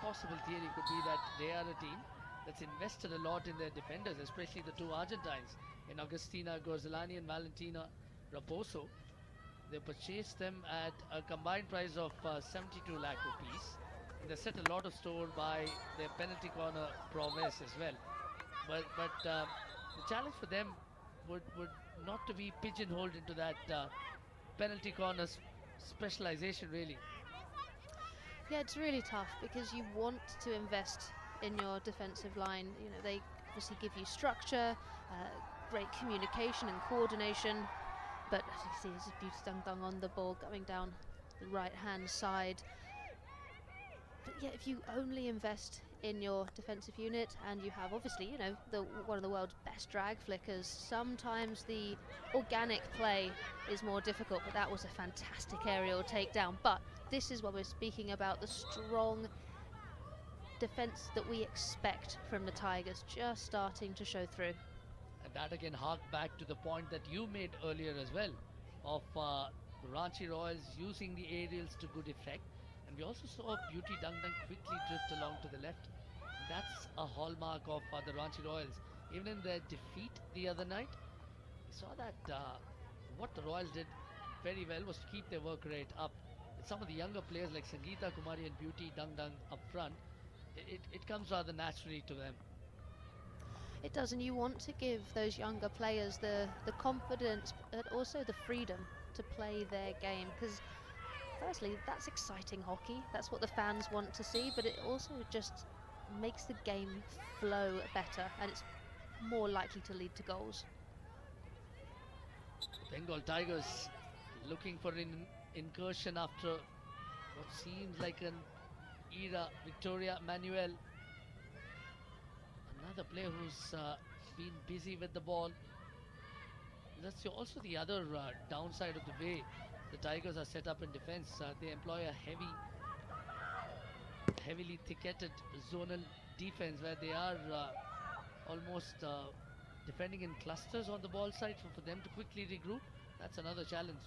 possible theory could be that they are a team that's invested a lot in their defenders, especially the two Argentines in Agustina Gorzolani and Valentina Raposo. They purchased them at a combined price of 72 lakh rupees. They set a lot of store by their penalty corner prowess as well. But the challenge for them would not to be pigeonholed into that penalty corner specialization, really. Yeah, it's really tough, because you want to invest in your defensive line. You know, they obviously give you structure, great communication and coordination. But as you see, this is Beauty Dung Dung on the ball going down the right-hand side. But yeah, if you only invest in your defensive unit, and you have obviously, you know, one of the world's best drag flickers, sometimes the organic play is more difficult. But that was a fantastic aerial takedown. But this is what we're speaking about, the strong defense that we expect from the Tigers, just starting to show through. And that again harked back to the point that you made earlier as well, of Ranchi Royals using the aerials to good effect. And we also saw Beauty Dung Dung quickly drift along to the left. And that's a hallmark of the Ranchi Royals. Even in their defeat the other night, we saw that what the Royals did very well was to keep their work rate up. With some of the younger players like Sangeeta Kumari and Beauty Dung up front, it comes rather naturally to them. It does, and you want to give those younger players the confidence, but also the freedom to play their game, because firstly, that's exciting hockey. That's what the fans want to see, but it also just makes the game flow better, and it's more likely to lead to goals. Bengal Tigers looking for an incursion after what seems like an era. Victoria Manuel, another player who's been busy with the ball. That's also the other downside of the way the Tigers are set up in defense. They employ a heavily ticketed zonal defense where they are almost defending in clusters on the ball side, for them to quickly regroup. That's another challenge.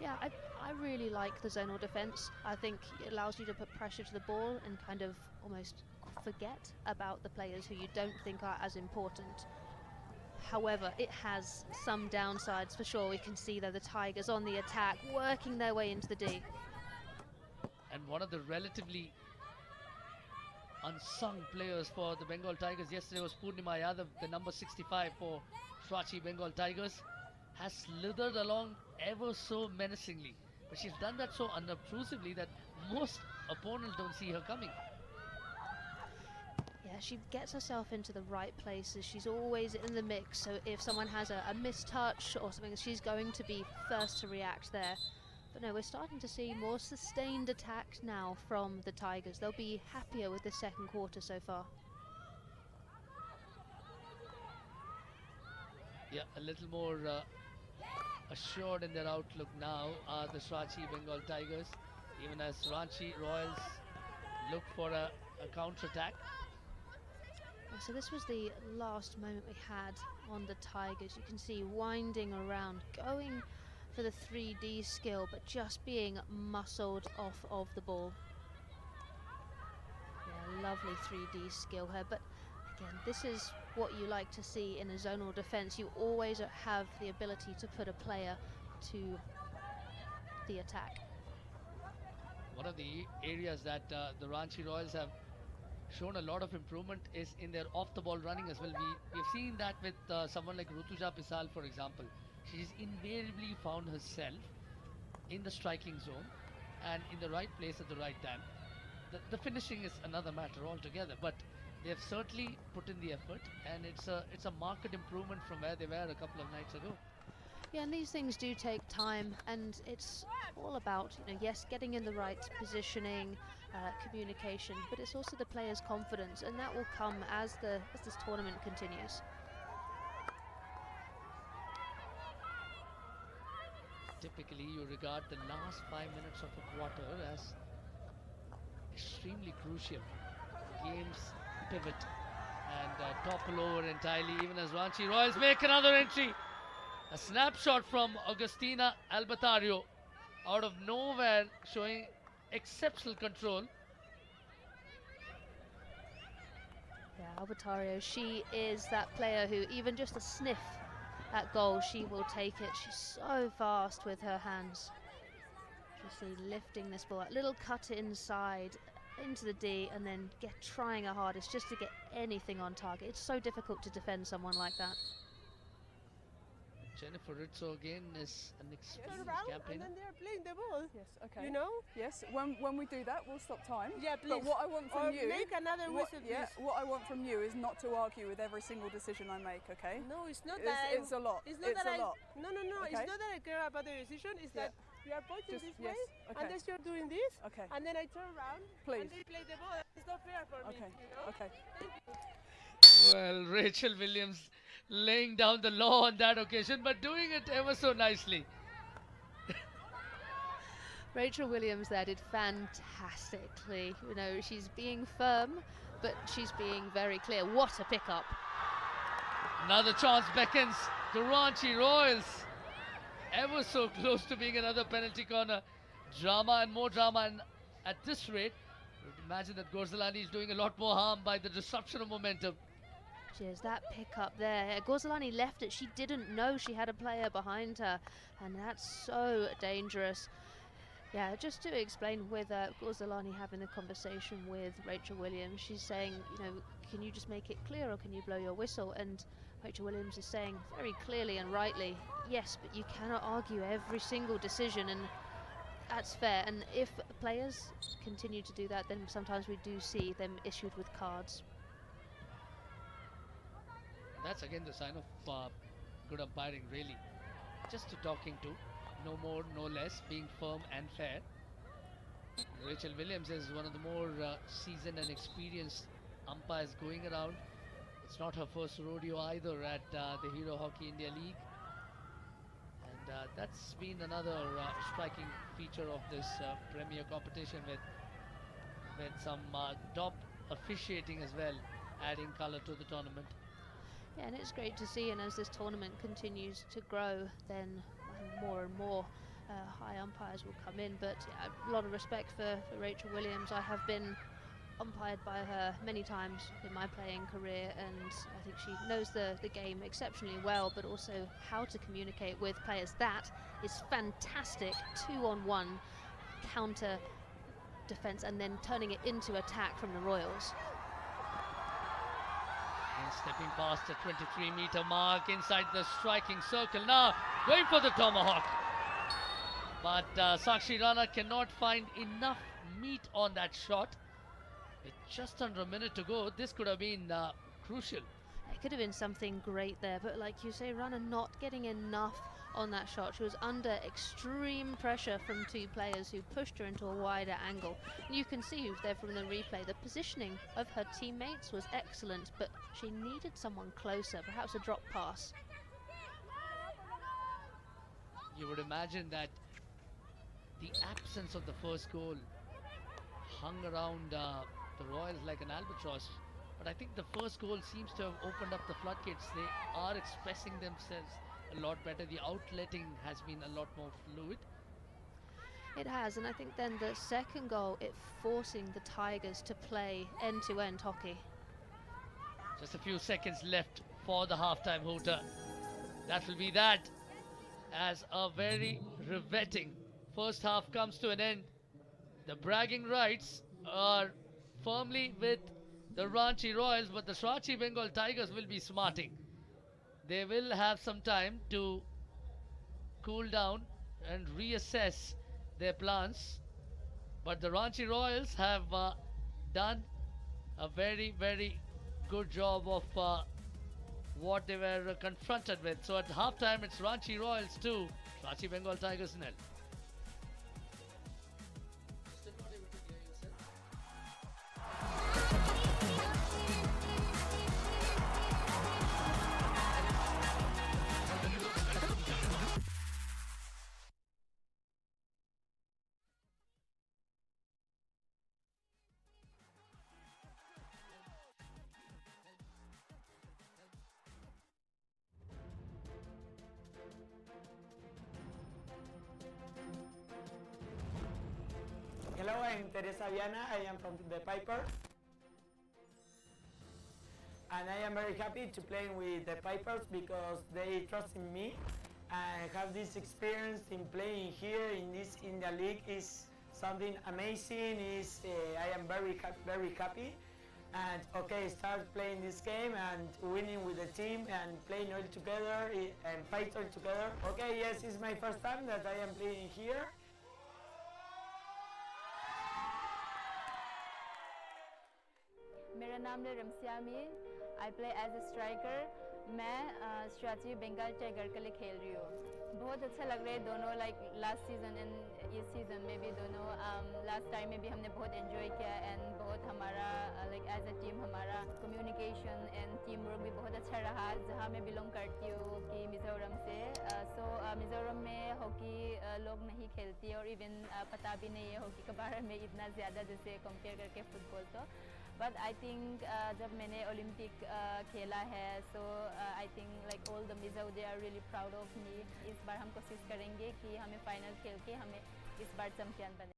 Yeah, I really like the zonal defense. I think it allows you to put pressure to the ball and kind of almost forget about the players who you don't think are as important. However, it has some downsides for sure. We can see there the Tigers on the attack, working their way into the D. And one of the relatively unsung players for the Bengal Tigers yesterday was Purnima Yadav, the number 65 for Swachi Bengal Tigers. Has slithered along ever so menacingly, but she's done that so unobtrusively that most opponents don't see her coming. Yeah, she gets herself into the right places. She's always in the mix, so if someone has a mistouch or something, she's going to be first to react there. But no, we're starting to see more sustained attacks now from the Tigers. They'll be happier with the second quarter so far. Yeah, a little more assured in their outlook now are the Swachi Bengal Tigers, even as Ranchi Royals look for a counter-attack. So this was the last moment we had on the Tigers. You can see winding around, going for the 3D skill, but just being muscled off of the ball. Yeah, lovely 3D skill here, but again, this is what you like to see in a zonal defense. You always have the ability to put a player to the attack. One of the areas that the Ranchi Royals have shown a lot of improvement is in their off-the-ball running as well. We've seen that with someone like Rutuja Pisal, for example. She's invariably found herself in the striking zone and in the right place at the right time. The finishing is another matter altogether, but they've certainly put in the effort, and it's a marked improvement from where they were a couple of nights ago. Yeah, and these things do take time, and it's all about, yes, getting in the right positioning, communication, but it's also the players' confidence, and that will come as this tournament continues. Typically, you regard the last 5 minutes of a quarter as extremely crucial. Games pivot and topple over entirely, even as Ranchi Royals make another entry. A snapshot from Augustina Albatario out of nowhere, showing exceptional control. Yeah, Albatario, she is that player who even just a sniff at goal, she will take it. She's so fast with her hands. Just lifting this ball, a little cut inside into the D, and then trying her hardest just to get anything on target. It's so difficult to defend someone like that. Jennifer Rizzo again is an experienced And campaigner. then they're playing the ball. Yes, okay. You know? Yes, when we do that, we'll stop time. Yeah, please. But what I want from you... make another whistle, Yeah, please. what I want from you is not to argue with every single decision I make, okay? No, it's not It's- that. it's a lot. It's not It's that a lot. No. Okay? It's not that I care about the decision. It's Yeah. that you are pointing Just- this yes, way, okay. and then you're doing this, Okay. and then I turn around, Please. and they play the ball. It's not fair for Okay, me. You know? okay. Well, Rachel Williams laying down the law on that occasion, but doing it ever so nicely. Rachel Williams there did fantastically. She's being firm, but she's being very clear. What a pickup. Another chance beckons to Ranchi Royals. Ever so close to being another penalty corner. Drama and more drama, and at this rate, I would imagine that Gorzalani is doing a lot more harm by the disruption of momentum. Cheers, that pick up there. Gorzolani left it. She didn't know she had a player behind her, and that's so dangerous. Yeah, just to explain, with Gorzolani having a conversation with Rachel Williams, she's saying, you know, can you just make it clear or can you blow your whistle? And Rachel Williams is saying very clearly and rightly, yes, but you cannot argue every single decision, and that's fair. And if players continue to do that, then sometimes we do see them issued with cards. That's again the sign of good umpiring, really. Just a talking to, no more, no less, being firm and fair. Rachel Williams is one of the more seasoned and experienced umpires going around. It's not her first rodeo either at the Hero Hockey India League. And that's been another striking feature of this premier competition, with some top officiating as well, adding colour to the tournament. Yeah, and it's great to see, and as this tournament continues to grow, then more and more high umpires will come in. But yeah, a lot of respect for Rachel Williams. I have been umpired by her many times in my playing career, and I think she knows the game exceptionally well, but also how to communicate with players. That is fantastic 2-on-1 counter defense, and then turning it into attack from the Royals. And stepping past the 23-meter mark inside the striking circle. Now going for the tomahawk. But Sakshi Rana cannot find enough meat on that shot. With just under a minute to go, this could have been crucial. It could have been something great there, but like you say, Rana not getting enough on that shot. She was under extreme pressure from two players who pushed her into a wider angle. And you can see there from the replay, the positioning of her teammates was excellent, but she needed someone closer, perhaps a drop pass. You would imagine that the absence of the first goal hung around the Royals like an albatross. But I think the first goal seems to have opened up the floodgates. They are expressing themselves a lot better. The outletting has been a lot more fluid. It has, and I think then the second goal, it forcing the Tigers to play end-to-end hockey. Just a few seconds left for the halftime hooter. That will be that, as a very riveting first half comes to an end. The bragging rights are firmly with the Ranchi Royals, but the Ranchi Bengal Tigers will be smarting. They will have some time to cool down and reassess their plans. But the Ranchi Royals have done a very, very good job of what they were confronted with. So at halftime, it's Ranchi Royals 2, Ranchi Bengal Tigers 0. Hello, I'm Teresa Viana. I am from the Piper. And I am very happy to play with the Pipers because they trust in me. And have this experience in playing here in this India League is something amazing. I am very happy. And okay, start playing this game and winning with the team and playing all together and fight all together. Okay, yes, it's my first time that I am playing here. मेरा नाम Lalremsiami, I play as a striker. मैं स्ट्रैची Bengal tiger के लिए खेल रही हूँ. बहुत अच्छा लग रहा है दोनों, लाइक लास्ट सीजन एंड इस सीजन में भी दोनों लास्ट टाइम में भी हमने बहुत एंजॉय किया एंड बहुत हमारा लाइक एज अ टीम हमारा कम्युनिकेशन एंड टीम वर्क भी बहुत अच्छा रहा. जहाँ मैं बिलोंग करती हूँ कि मिज़ोरम से, सो मिज़ोरम में हॉकी लोग नहीं खेलती और इवन पता भी नहीं है हॉकी के बारे में इतना ज़्यादा जैसे कंपेयर करके फुटबॉल. तो बट आई थिंक जब मैंने ओलंपिक खेला है, so I think like all the Mizo they are really proud of me. इस बार हम कोशिश करेंगे कि हमें फाइनल खेल के हमें इस बार चैम्पियन बने.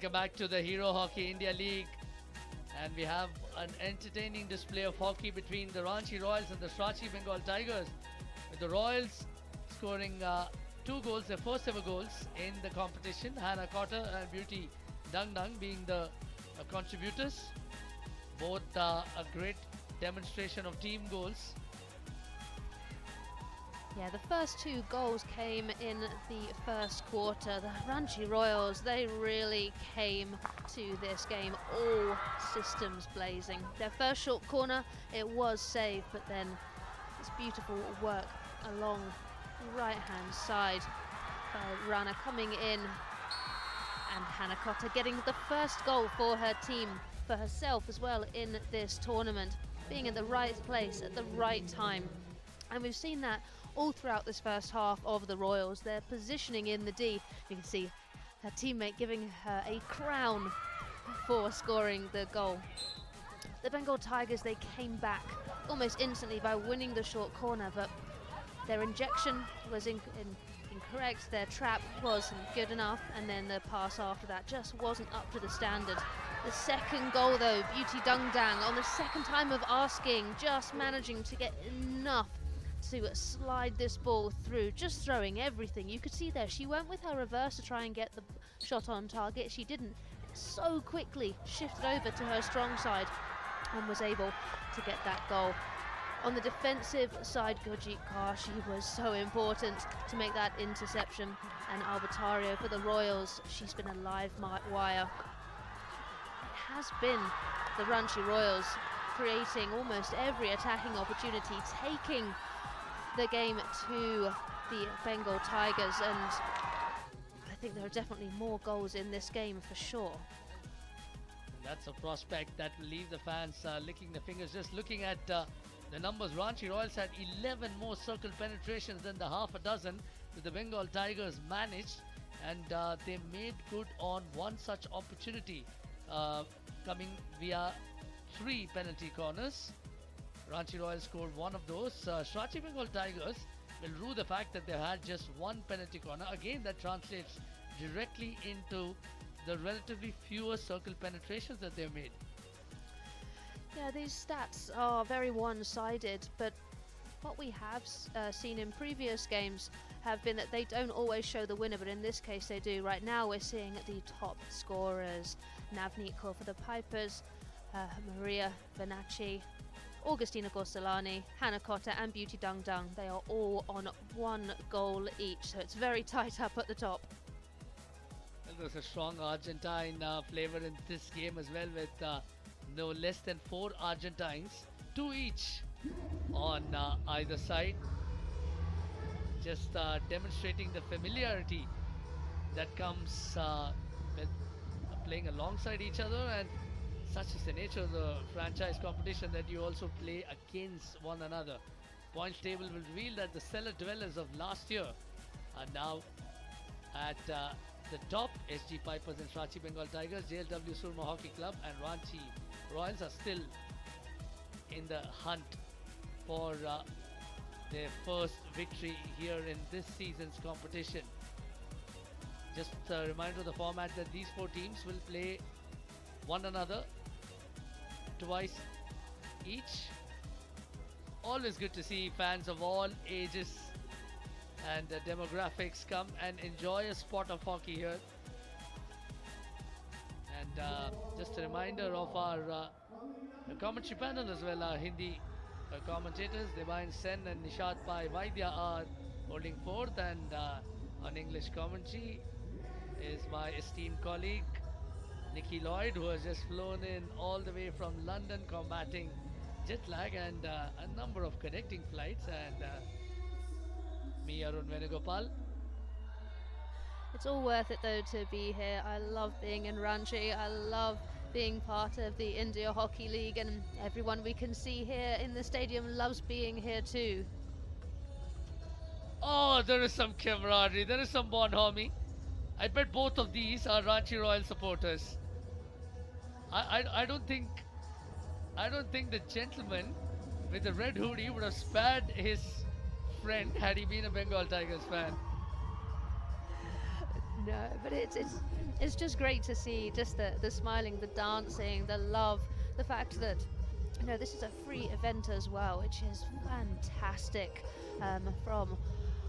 Welcome back to the Hero Hockey India League. And we have an entertaining display of hockey between the Ranchi Royals and the Srachi Bengal Tigers. With the Royals scoring 2 goals, their first ever goals in the competition. Hannah Cotter and Beauty Dung Dung being the contributors. Both a great demonstration of team goals. Yeah, the first 2 goals came in the first quarter. The Ranchi Royals, they really came to this game all systems blazing. Their first short corner, it was saved, but then this beautiful work along the right-hand side by Rana coming in, and Hannah Cotter getting the first goal for her team, for herself as well in this tournament, being in the right place at the right time. And we've seen that all throughout this first half of the Royals. Their positioning in the D, you can see her teammate giving her a crown for scoring the goal. The Bengal Tigers, they came back almost instantly by winning the short corner, but their injection was incorrect, their trap wasn't good enough, and then the pass after that just wasn't up to the standard. The second goal though, Beauty Dung Dang on the second time of asking, just managing to get enough to slide this ball through, just throwing everything. You could see there, she went with her reverse to try and get the shot on target. She didn't. So quickly shifted over to her strong side and was able to get that goal. On the defensive side, Gurjit Kaur, she was so important to make that interception. And Albertario for the Royals, she's been a live wire. It has been the Ranchi Royals creating almost every attacking opportunity, taking the game to the Bengal Tigers, and I think there are definitely more goals in this game for sure. That's a prospect that will leave the fans licking their fingers. Just looking at the numbers, Ranchi Royals had 11 more circle penetrations than the half a dozen that the Bengal Tigers managed, and they made good on one such opportunity coming via 3 penalty corners. Ranchi Royals scored 1 of those. Srachi Bengal Tigers will rue the fact that they had just 1 penalty corner. Again, that translates directly into the relatively fewer circle penetrations that they've made. Yeah, these stats are very one-sided, but what we have seen in previous games have been that they don't always show the winner, but in this case they do. Right now we're seeing the top scorers: Navneet Kaur for the Pipers, Maria Venacci, Augustina Gorsalani, Hannah Cotter and Beauty Dung Dung. They are all on 1 goal each, so it's very tight up at the top. There's a strong Argentine flavor in this game as well, with no less than 4 Argentines, 2 each on either side. Just demonstrating the familiarity that comes with playing alongside each other, and such is the nature of the franchise competition that you also play against one another. Points table will reveal that the cellar dwellers of last year are now at the top. SG Pipers and Srachi Bengal Tigers, JLW Surma Hockey Club and Ranchi Royals are still in the hunt for their first victory here in this season's competition. Just a reminder of the format that these 4 teams will play one another twice each. Always good to see fans of all ages and demographics come and enjoy a sport of hockey here. And just a reminder of our commentary panel as well. Our Hindi commentators Devain Sen and Nishad Pai Vaidya are holding forth, and on English commentary is my esteemed colleague Nikki Lloyd, who has just flown in all the way from London combating jet lag and a number of connecting flights, and me, Arun Venugopal. It's all worth it though to be here. I love being in Ranchi. I love being part of the India Hockey League, and everyone we can see here in the stadium loves being here too. Oh, there is some camaraderie, there is some bonhomie. I bet both of these are Ranchi Royal supporters. I don't think the gentleman with the red hoodie would have spared his friend had he been a Bengal Tigers fan. No, but it's just great to see just the smiling, the dancing, the love, the fact that this is a free event as well, which is fantastic from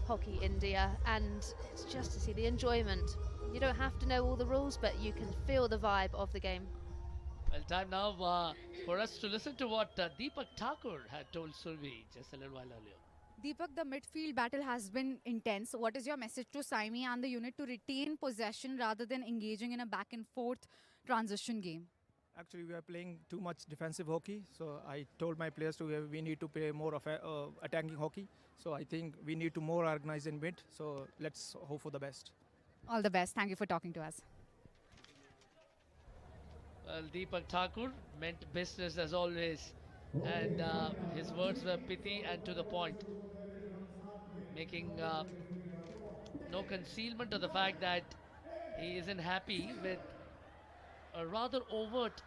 Hockey India, and it's just to see the enjoyment. You don't have to know all the rules, but you can feel the vibe of the game. Well, time now for us to listen to what Deepak Thakur had told Survi just a little while earlier. Deepak, the midfield battle has been intense. What is your message to Saimi and the unit to retain possession rather than engaging in a back and forth transition game? Actually, we are playing too much defensive hockey. So I told my players we need to play more of attacking hockey. So I think we need to more organize in mid. So let's hope for the best. All the best. Thank you for talking to us. Well, Deepak Thakur meant business as always, and his words were pithy and to the point, making no concealment of the fact that he isn't happy with a rather overt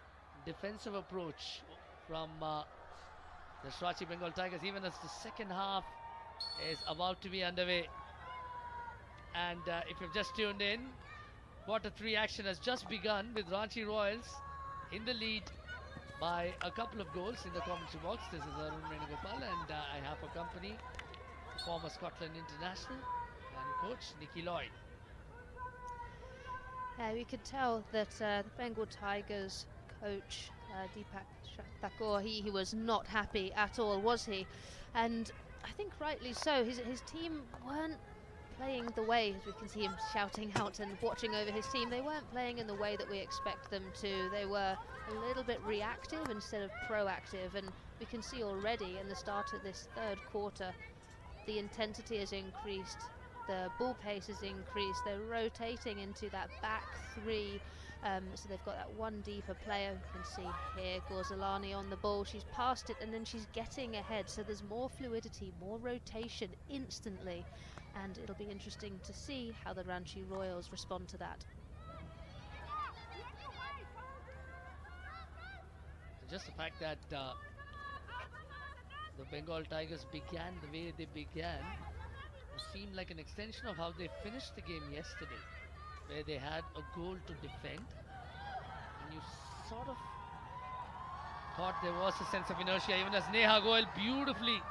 defensive approach from the Srachi Bengal Tigers, even as the second half is about to be underway. And if you've just tuned in, quarter 3 action has just begun with Ranchi Royals in the lead by a couple of goals in the commentary box. This is Arun Venugopal, and I have a company, former Scotland international and coach Nicky Lloyd. Yeah, we could tell that the Bengal Tigers coach Deepak Thakur, he was not happy at all, was he? And I think rightly so. His team weren't playing the way, as we can see him shouting out and watching over his team, they weren't playing in the way that we expect them to. They were a little bit reactive instead of proactive, and we can see already in the start of this third quarter the intensity has increased, the ball pace has increased, they're rotating into that back three, so they've got that one deeper player. You can see here Gorzalani on the ball, she's passed it and then she's getting ahead, so there's more fluidity, more rotation instantly, and it'll be interesting to see how the Ranchi Royals respond to that. Just the fact that the Bengal Tigers began the way they began seemed like an extension of how they finished the game yesterday, where they had a goal to defend, and you sort of thought there was a sense of inertia, even as Neha Goyal beautifully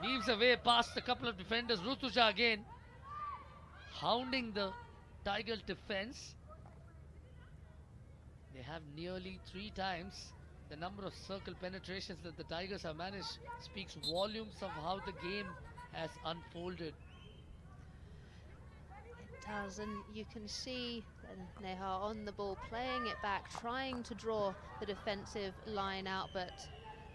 weaves away past a couple of defenders. Rutuja again hounding the Tiger defense. They have nearly 3 times the number of circle penetrations that the Tigers have managed. Speaks volumes of how the game has unfolded. It does, and you can see Neha on the ball, playing it back, trying to draw the defensive line out, but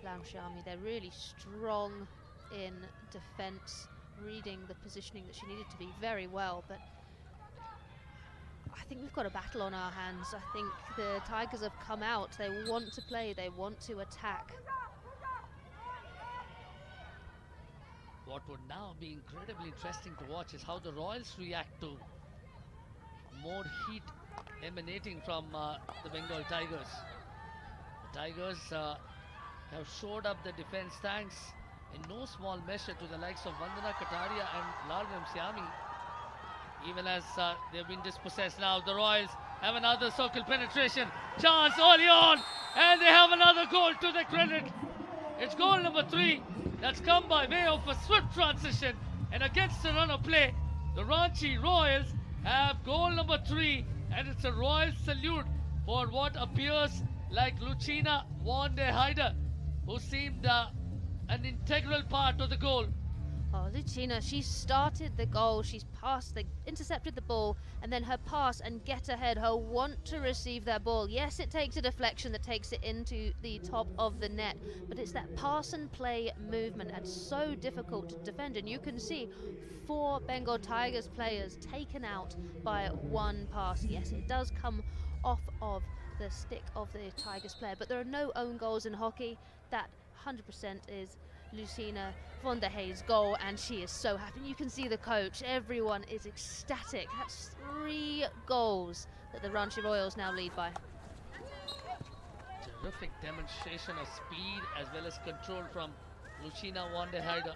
Lalremsiami, they're really strong in defence, reading the positioning that she needed to be very well, but I think we've got a battle on our hands. I think the Tigers have come out, they want to play, they want to attack. What would now be incredibly interesting to watch is how the Royals react to more heat emanating from the Bengal Tigers. The Tigers have shored up the defense thanks in no small measure to the likes of Vandana Kataria and Lalremsiami. Even as they've been dispossessed now, the Royals have another circle penetration chance early on, and they have another goal to their credit. It's goal number 3 that's come by way of a swift transition, and against the run of play, the Ranchi Royals have goal number 3, and it's a royal salute for what appears like Lucina van der Heide, who seemed an integral part of the goal. Oh, Lucina, she started the goal, she's intercepted the ball, and then her pass and get ahead, her want to receive that ball. Yes, it takes a deflection that takes it into the top of the net, but it's that pass and play movement, and so difficult to defend. And you can see 4 Bengal Tigers players taken out by one pass. Yes, it does come off of the stick of the Tigers player, but there are no own goals in hockey. That 100% is Lucina van der Heide's goal, and she is so happy. You can see the coach, everyone is ecstatic. That's 3 goals that the Ranchi Royals now lead by. Terrific demonstration of speed as well as control from Lucina van der Heide.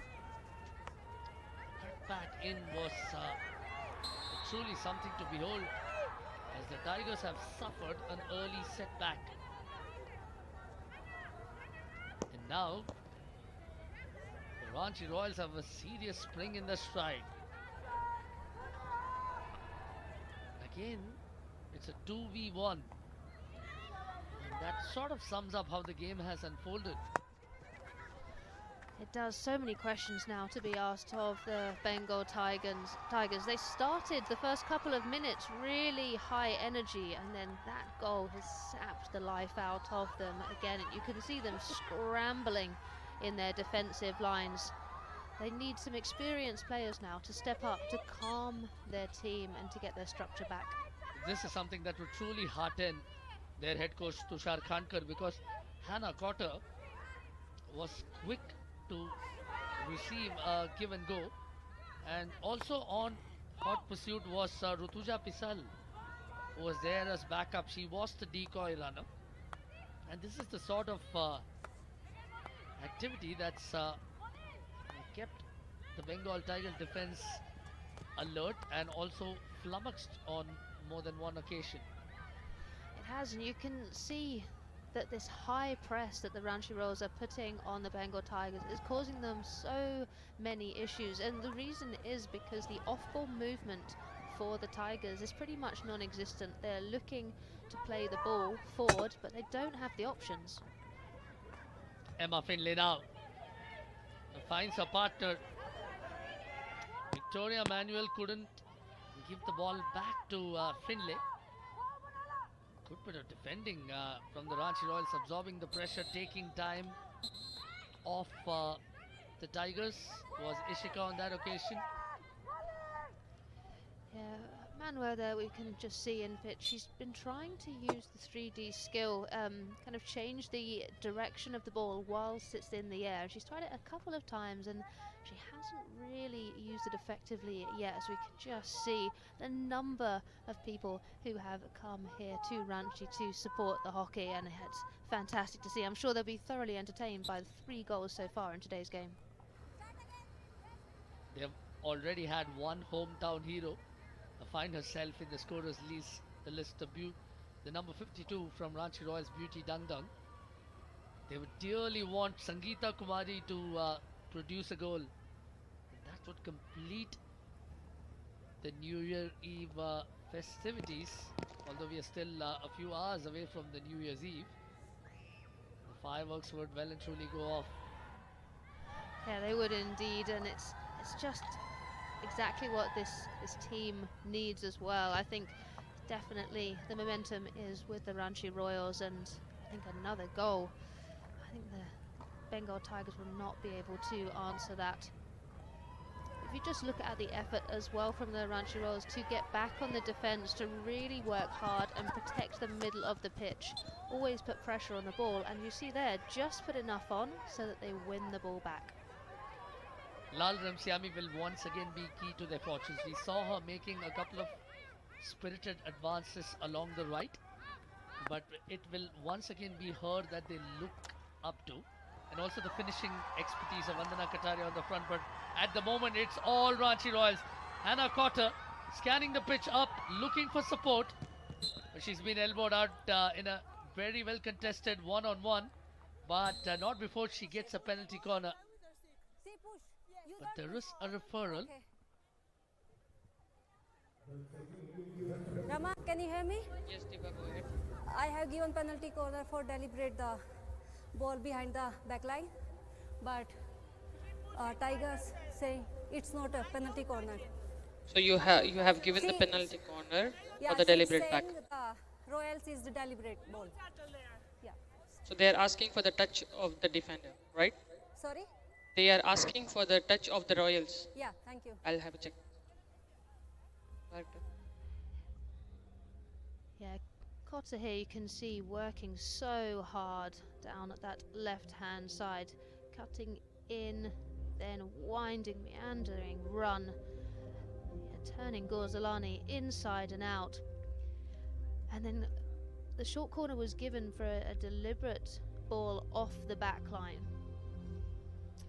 Cut back in was a truly something to behold, as the Tigers have suffered an early setback. And now, the Ranchi Royals have a serious spring in their stride. Again, it's a 2v1. And that sort of sums up how the game has unfolded. It does. So many questions now to be asked of the Bengal Tigers. They started the first couple of minutes really high energy, and then that goal has sapped the life out of them. Again, you can see them scrambling in their defensive lines. They need some experienced players now to step up, to calm their team and to get their structure back. This is something that would truly hearten their head coach Tushar Khankar, because Hannah Cotter was quick to receive a give and go, and also on hot pursuit was Rutuja Pisal, who was there as backup. She was the decoy runner, and this is the sort of activity that's kept the Bengal Tiger defense alert and also flummoxed on more than one occasion. It has, and you can see that this high press that the Ranchi Royals are putting on the Bengal Tigers is causing them so many issues, and the reason is because the off-ball movement for the Tigers is pretty much non-existent. They're looking to play the ball forward, but they don't have the options. Emma Finlay now finds her partner. Victoria Manuel couldn't give the ball back to Finlay. Good bit of defending from the Ranchi Royals, absorbing the pressure, taking time off the Tigers. Was Ishika on that occasion? Yeah, Manuel there we can just see in pitch. She's been trying to use the 3D skill, kind of change the direction of the ball whilst it's in the air. She's tried it a couple of times and she hasn't really used it effectively yet, as we can just see the number of people who have come here to Ranchi to support the hockey, and it's fantastic to see. I'm sure they'll be thoroughly entertained by the 3 goals so far in today's game. They've already had one hometown hero find herself in the scorers list, the number 52 from Ranchi Royals, Beauty Dung Dung. They would dearly want Sangeeta Kumari to produce a goal. That would complete the New Year Eve festivities, although we are still a few hours away from the New Year's Eve. The fireworks would well and truly go off. Yeah, they would indeed, and it's just exactly what this team needs as well. I think definitely the momentum is with the Ranchi Royals, and I think another goal, I think the Bengal Tigers will not be able to answer that. If you just look at the effort as well from the Ranchi Royals to get back on the defence, to really work hard and protect the middle of the pitch, always put pressure on the ball, and you see there, just put enough on so that they win the ball back. Lalremsiami will once again be key to their fortunes. We saw her making a couple of spirited advances along the right, but it will once again be her that they look up to, and also the finishing expertise of Vandana Kataria on the front. But at the moment it's all Ranchi Royals. Hannah Cotter scanning the pitch up, looking for support, but she's been elbowed out in a very well contested one-on-one, but not before she gets a penalty corner. But there is a referral. Rama, can you hear me? Yes, Deepa, go ahead. I have given penalty corner for deliberate the ball behind the back line, but Tigers say it's not a penalty corner. So you have given the penalty corner for the deliberate back. The Royals is the deliberate ball. Yeah. So they are asking for the touch of the defender, right? Sorry? They are asking for the touch of the Royals. Yeah, thank you. I'll have a check. Yeah, Cotter here you can see working so hard down at that left-hand side, cutting in, then winding, meandering, run, turning Gorzalani inside and out. And then the short corner was given for a deliberate ball off the back line.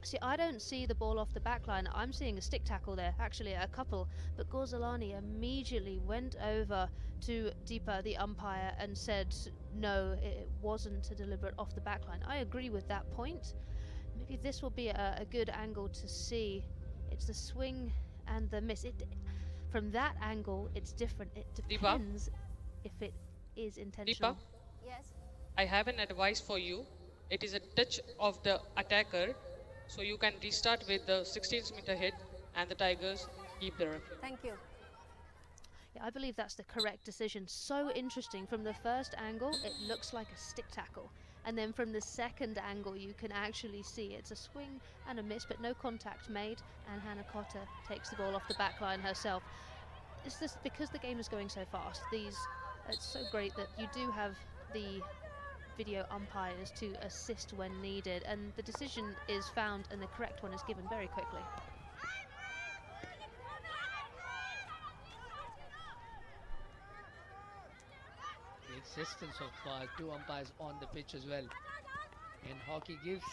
See, I don't see the ball off the back line. I'm seeing a stick tackle there, actually a couple. But Gorzalani immediately went over to Deepa, the umpire, and said, no, it wasn't a deliberate off the back line. I agree with that point. Maybe this will be a good angle to see. It's the swing and the miss. From that angle, it's different. It depends if it is intentional. Deepa, I have an advice for you. It is a touch of the attacker, so you can restart with the 16-meter hit, and the Tigers keep the referee. Thank you. Yeah, I believe that's the correct decision. So interesting. From the first angle, it looks like a stick tackle. And then from the second angle, you can actually see it's a swing and a miss, but no contact made. And Hannah Cotter takes the ball off the back line herself. It's just because the game is going so fast. It's so great that you do have the video umpires to assist when needed, and the decision is found and the correct one is given very quickly. The existence of two umpires on the pitch as well in hockey gives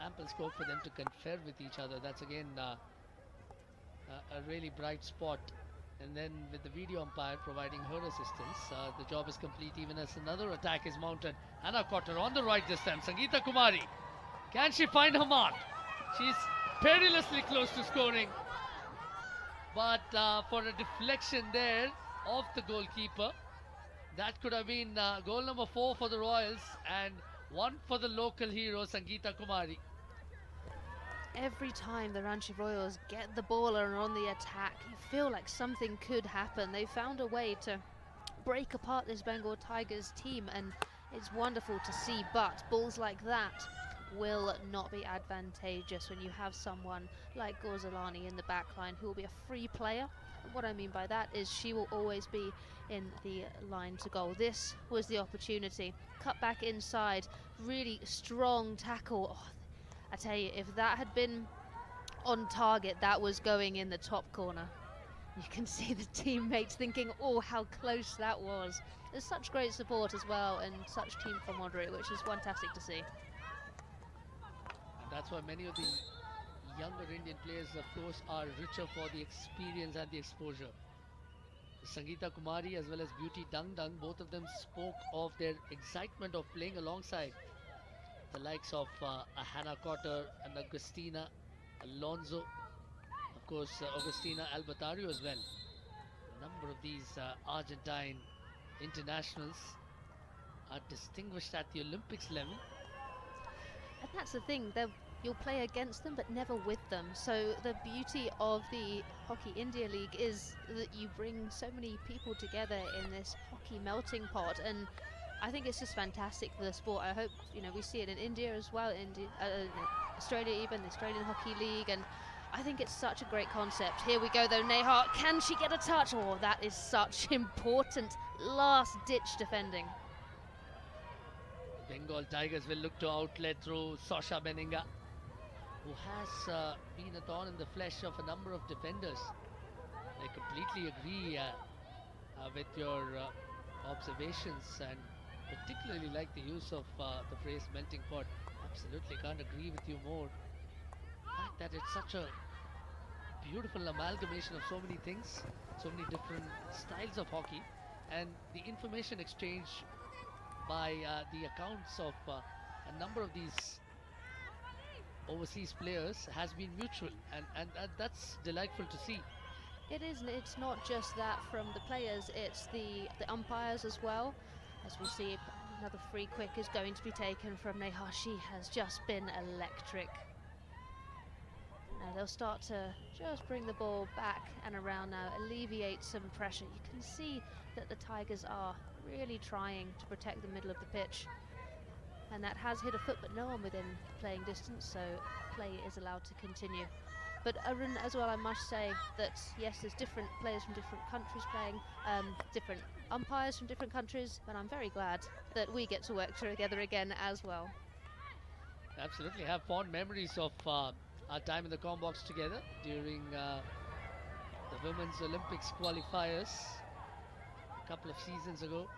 ample scope for them to confer with each other. That's again a really bright spot. And then with the video umpire providing her assistance, the job is complete even as another attack is mounted. Hannah Cotter on the right this time. Sangeeta Kumari, can she find her mark? She's perilously close to scoring. But for a deflection there of the goalkeeper, that could have been goal number 4 for the Royals and 1 for the local hero, Sangeeta Kumari. Every time the Ranchi Royals get the ball and are on the attack, you feel like something could happen. They found a way to break apart this Bengal Tigers team, and it's wonderful to see, but balls like that will not be advantageous when you have someone like Gorzalani in the back line who will be a free player. And what I mean by that is she will always be in the line to goal. This was the opportunity. Cut back inside, really strong tackle. Oh, I tell you, if that had been on target, that was going in the top corner. You can see the teammates thinking, oh, how close that was. There's such great support as well and such team camaraderie, which is fantastic to see. And that's why many of the younger Indian players, of course, are richer for the experience and the exposure. Sangeeta Kumari as well as Beauty Dung Dung, both of them spoke of their excitement of playing alongside the likes of Hannah Cotter and Agustina Alonso, of course Agustina Albatario as well. A number of these Argentine internationals are distinguished at the Olympics level. And that's the thing, you'll play against them but never with them. So the beauty of the Hockey India League is that you bring so many people together in this hockey melting pot, and I think it's just fantastic for the sport. I hope we see it in India as well, Australia, even the Australian Hockey League, and I think it's such a great concept. Here we go though, Neha, can she get a touch? Oh, that is such important last-ditch defending. Bengal Tigers will look to outlet through Sasha Beninga, who has been a thorn in the flesh of a number of defenders. I completely agree with your observations, and particularly like the use of the phrase melting pot. Absolutely can't agree with you more. The fact that it's such a beautiful amalgamation of so many things, so many different styles of hockey, and the information exchange by the accounts of a number of these overseas players has been mutual, and that's delightful to see. It is, and it's not just that from the players, it's the umpires as well. As we see, another free kick is going to be taken from Neha. She has just been electric. Now they'll start to just bring the ball back and around now, alleviate some pressure. You can see that the Tigers are really trying to protect the middle of the pitch. And that has hit a foot, but no one within playing distance, so play is allowed to continue. But Arun, as well, I must say that yes, there's different players from different countries playing, different umpires from different countries, but I'm very glad that we get to work together again as well. Absolutely, have fond memories of our time in the Combox together during the Women's Olympics qualifiers a couple of seasons ago.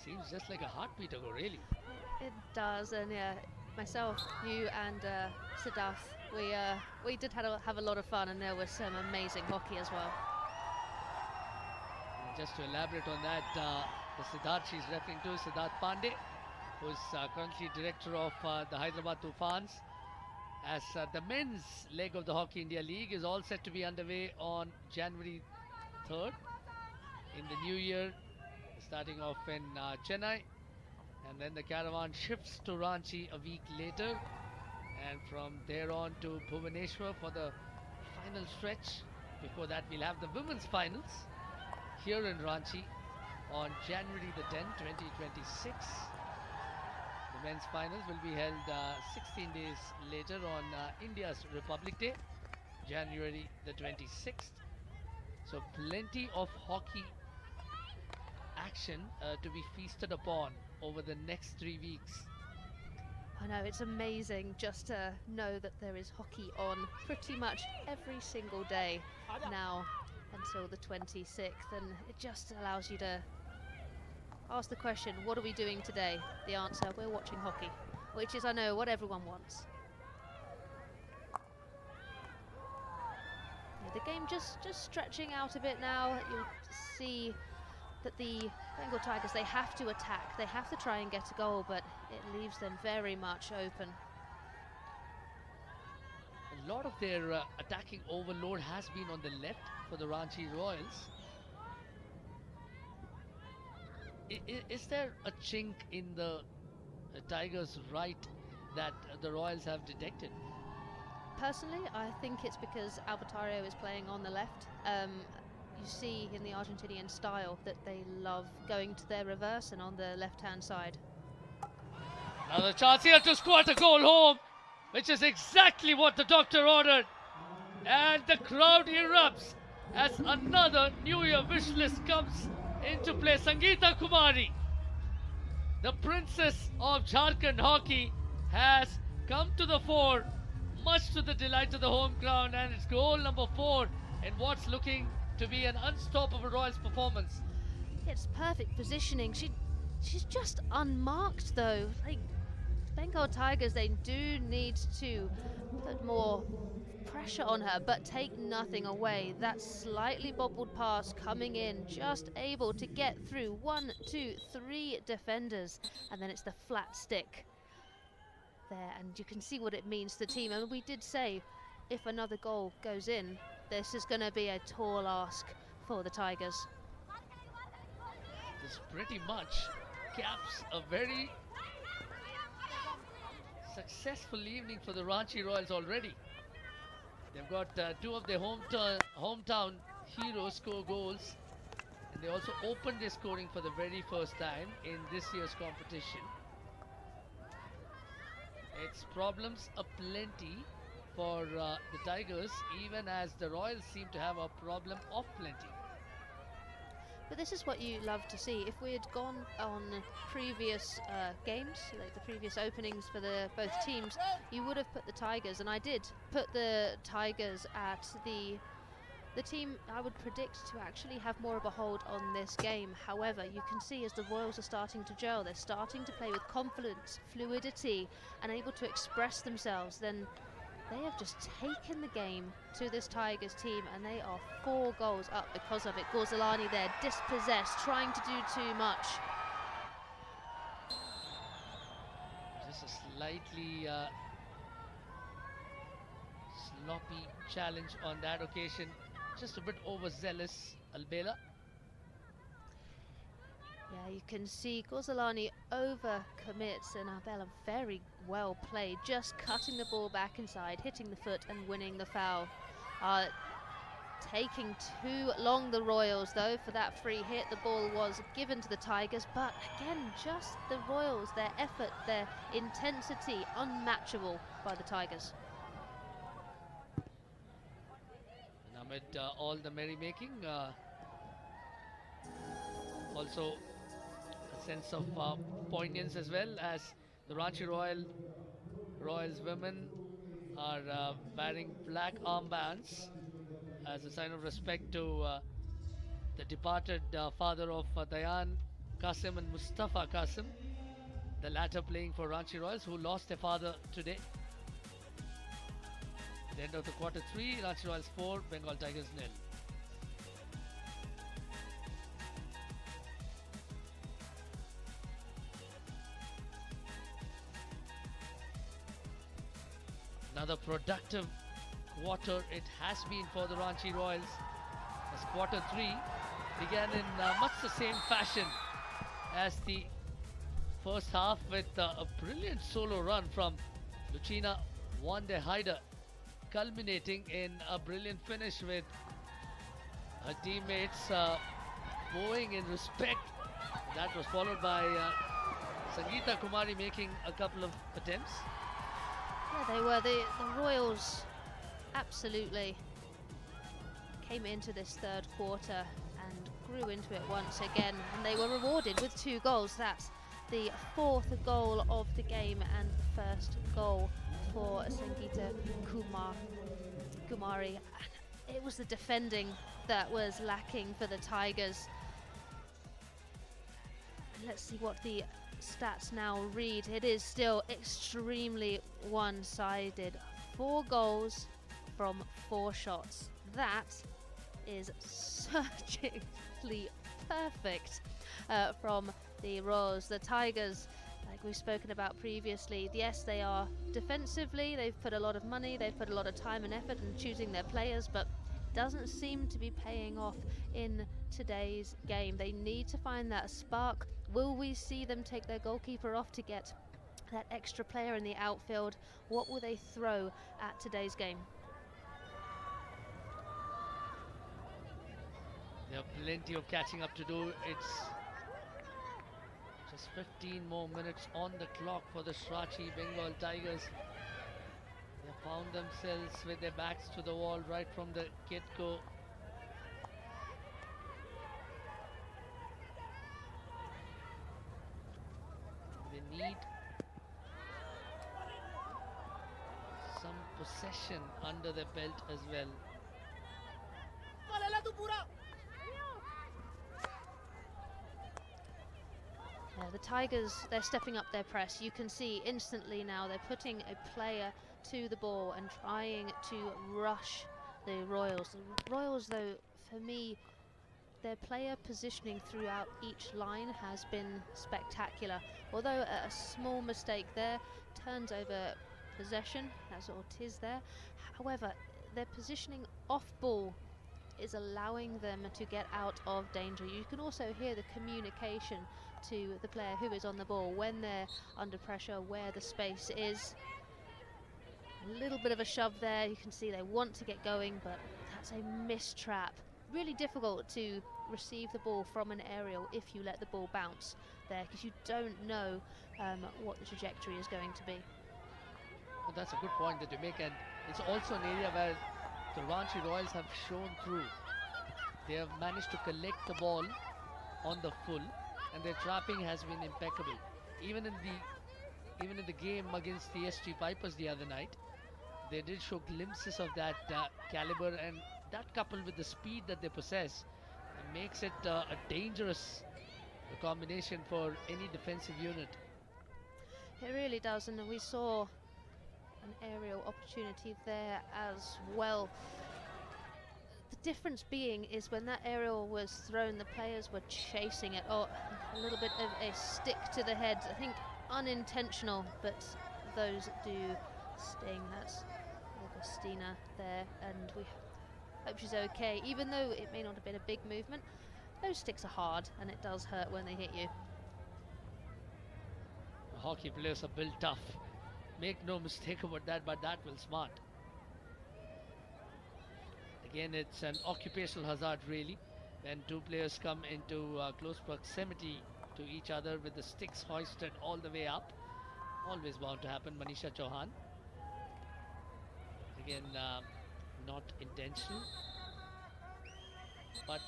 Seems just like a heartbeat ago, really. It does, and yeah, Myself, you, and Siddharth, we did have a lot of fun, and there was some amazing hockey as well. Just to elaborate on that, the Siddharth she's referring to is Siddharth Pandey, who is currently director of the Hyderabad Tufans. As the men's leg of the Hockey India League is all set to be underway on January 3rd in the new year, starting off in Chennai, and then the caravan shifts to Ranchi a week later, and from there on to Bhubaneswar for the final stretch. Before that, we'll have the women's finals here in Ranchi on January the 10th, 2026. The men's finals will be held 16 days later on India's Republic Day, January the 26th. So plenty of hockey action to be feasted upon over the next 3 weeks. I know, it's amazing just to know that there is hockey on pretty much every single day now until the 26th, and it just allows you to ask the question, what are we doing today? The answer, we're watching hockey, which is, I know, what everyone wants. Yeah, the game just stretching out a bit now. You'll see that the Bengal Tigers, they have to attack, they have to try and get a goal, but it leaves them very much open. A lot of their attacking overload has been on the left for the Ranchi Royals. Is there a chink in the Tigers' right that the Royals have detected? Personally, I think it's because Albertario is playing on the left. You see in the Argentinian style that they love going to their reverse and on the left-hand side. Another chance here to squat a goal home, which is exactly what the doctor ordered. And the crowd erupts as another New Year wish list comes into play. Sangeeta Kumari, the princess of Jharkhand hockey, has come to the fore, much to the delight of the home crowd, and it's goal number 4 in what's looking to be an unstoppable Royals performance. It's perfect positioning. She's just unmarked though. Like, Bengal Tigers, they do need to put more pressure on her, but take nothing away. That slightly bobbled pass coming in, just able to get through 1, 2, 3 defenders, and then it's the flat stick there, and you can see what it means to the team. And we did say if another goal goes in, this is going to be a tall ask for the Tigers. This pretty much caps a very successful evening for the Ranchi Royals already. They've got 2 of their hometown heroes score goals, and they also opened their scoring for the very first time in this year's competition. It's problems aplenty for the Tigers, even as the Royals seem to have a problem of plenty. But this is what you love to see. If we had gone on previous games, like the previous openings for both teams, you would have put the Tigers, and I did put the Tigers at the team I would predict to actually have more of a hold on this game. However, you can see as the Royals are starting to gel, they're starting to play with confidence, fluidity, and able to express themselves, then they have just taken the game to this Tigers team, and they are 4 goals up because of it. Gorzalani there, dispossessed, trying to do too much. Just a slightly sloppy challenge on that occasion. Just a bit overzealous, Albela. Yeah, you can see Gorzalani overcommits, and Arbella very well played, just cutting the ball back inside, hitting the foot and winning the foul. Taking too long, the Royals, though, for that free hit. The ball was given to the Tigers, but again, just the Royals, their effort, their intensity, unmatchable by the Tigers. And amid all the merrymaking, also a sense of poignance as well, as the Ranchi Royals women are wearing black armbands as a sign of respect to the departed father of Dayan Qasim and Mustafa Qasim, The latter playing for Ranchi Royals, who lost their father today. At the end of the quarter 3, Ranchi Royals 4, Bengal Tigers 0. Another productive quarter it has been for the Ranchi Royals, as quarter 3 began in much the same fashion as the first half, with a brilliant solo run from Lucina Wande Haider, culminating in a brilliant finish with her teammates bowing in respect. That was followed by Sangeeta Kumari making a couple of attempts. Yeah, they were. The Royals absolutely came into this third quarter and grew into it once again, and they were rewarded with 2 goals. That's the 4th goal of the game and the first goal for Sangeeta Kumari. It was the defending that was lacking for the Tigers. Let's see what the stats now read. It is still extremely one-sided. 4 goals from 4 shots. That is surgically perfect from the Royals. The Tigers, like we've spoken about previously, yes, they are defensively, they've put a lot of money, they've put a lot of time and effort in choosing their players, but doesn't seem to be paying off in today's game. They need to find that spark. Will we see them take their goalkeeper off to get that extra player in the outfield? What will they throw at today's game? There are plenty of catching up to do. It's just 15 more minutes on the clock for the Ranchi Bengal Tigers. They found themselves with their backs to the wall right from the get-go. They need some possession under their belt as well. The Tigers, they're stepping up their press. You can see instantly now they're putting a player to the ball and trying to rush the Royals. The Royals, though, for me, their player positioning throughout each line has been spectacular. Although a small mistake there turns over possession, as Ortiz there. However, their positioning off ball is allowing them to get out of danger. You can also hear the communication to the player who is on the ball when they're under pressure, where the space is. A little bit of a shove there. You can see they want to get going, but that's a missed trap. Really difficult to receive the ball from an aerial if you let the ball bounce there, because you don't know what the trajectory is going to be. Well, that's a good point that you make, and it's also an area where the Ranchi Royals have shown through. They have managed to collect the ball on the full, and their trapping has been impeccable. Even in the game against the SG Vipers the other night, they did show glimpses of that caliber, and that coupled with the speed that they possess makes it a dangerous combination for any defensive unit. It really does, and we saw an aerial opportunity there as well. The difference being is when that aerial was thrown, the players were chasing it. Oh, a little bit of a stick to the head, I think unintentional, but those do sting. That's Augustina there, and we hope she's okay. Even though it may not have been a big movement, those sticks are hard and it does hurt when they hit you. Hockey players are built tough. Make no mistake about that, but that will smart. Again, it's an occupational hazard really, when 2 players come into close proximity to each other with the sticks hoisted all the way up. Always bound to happen. Manisha Chauhan. Again, not intentional, but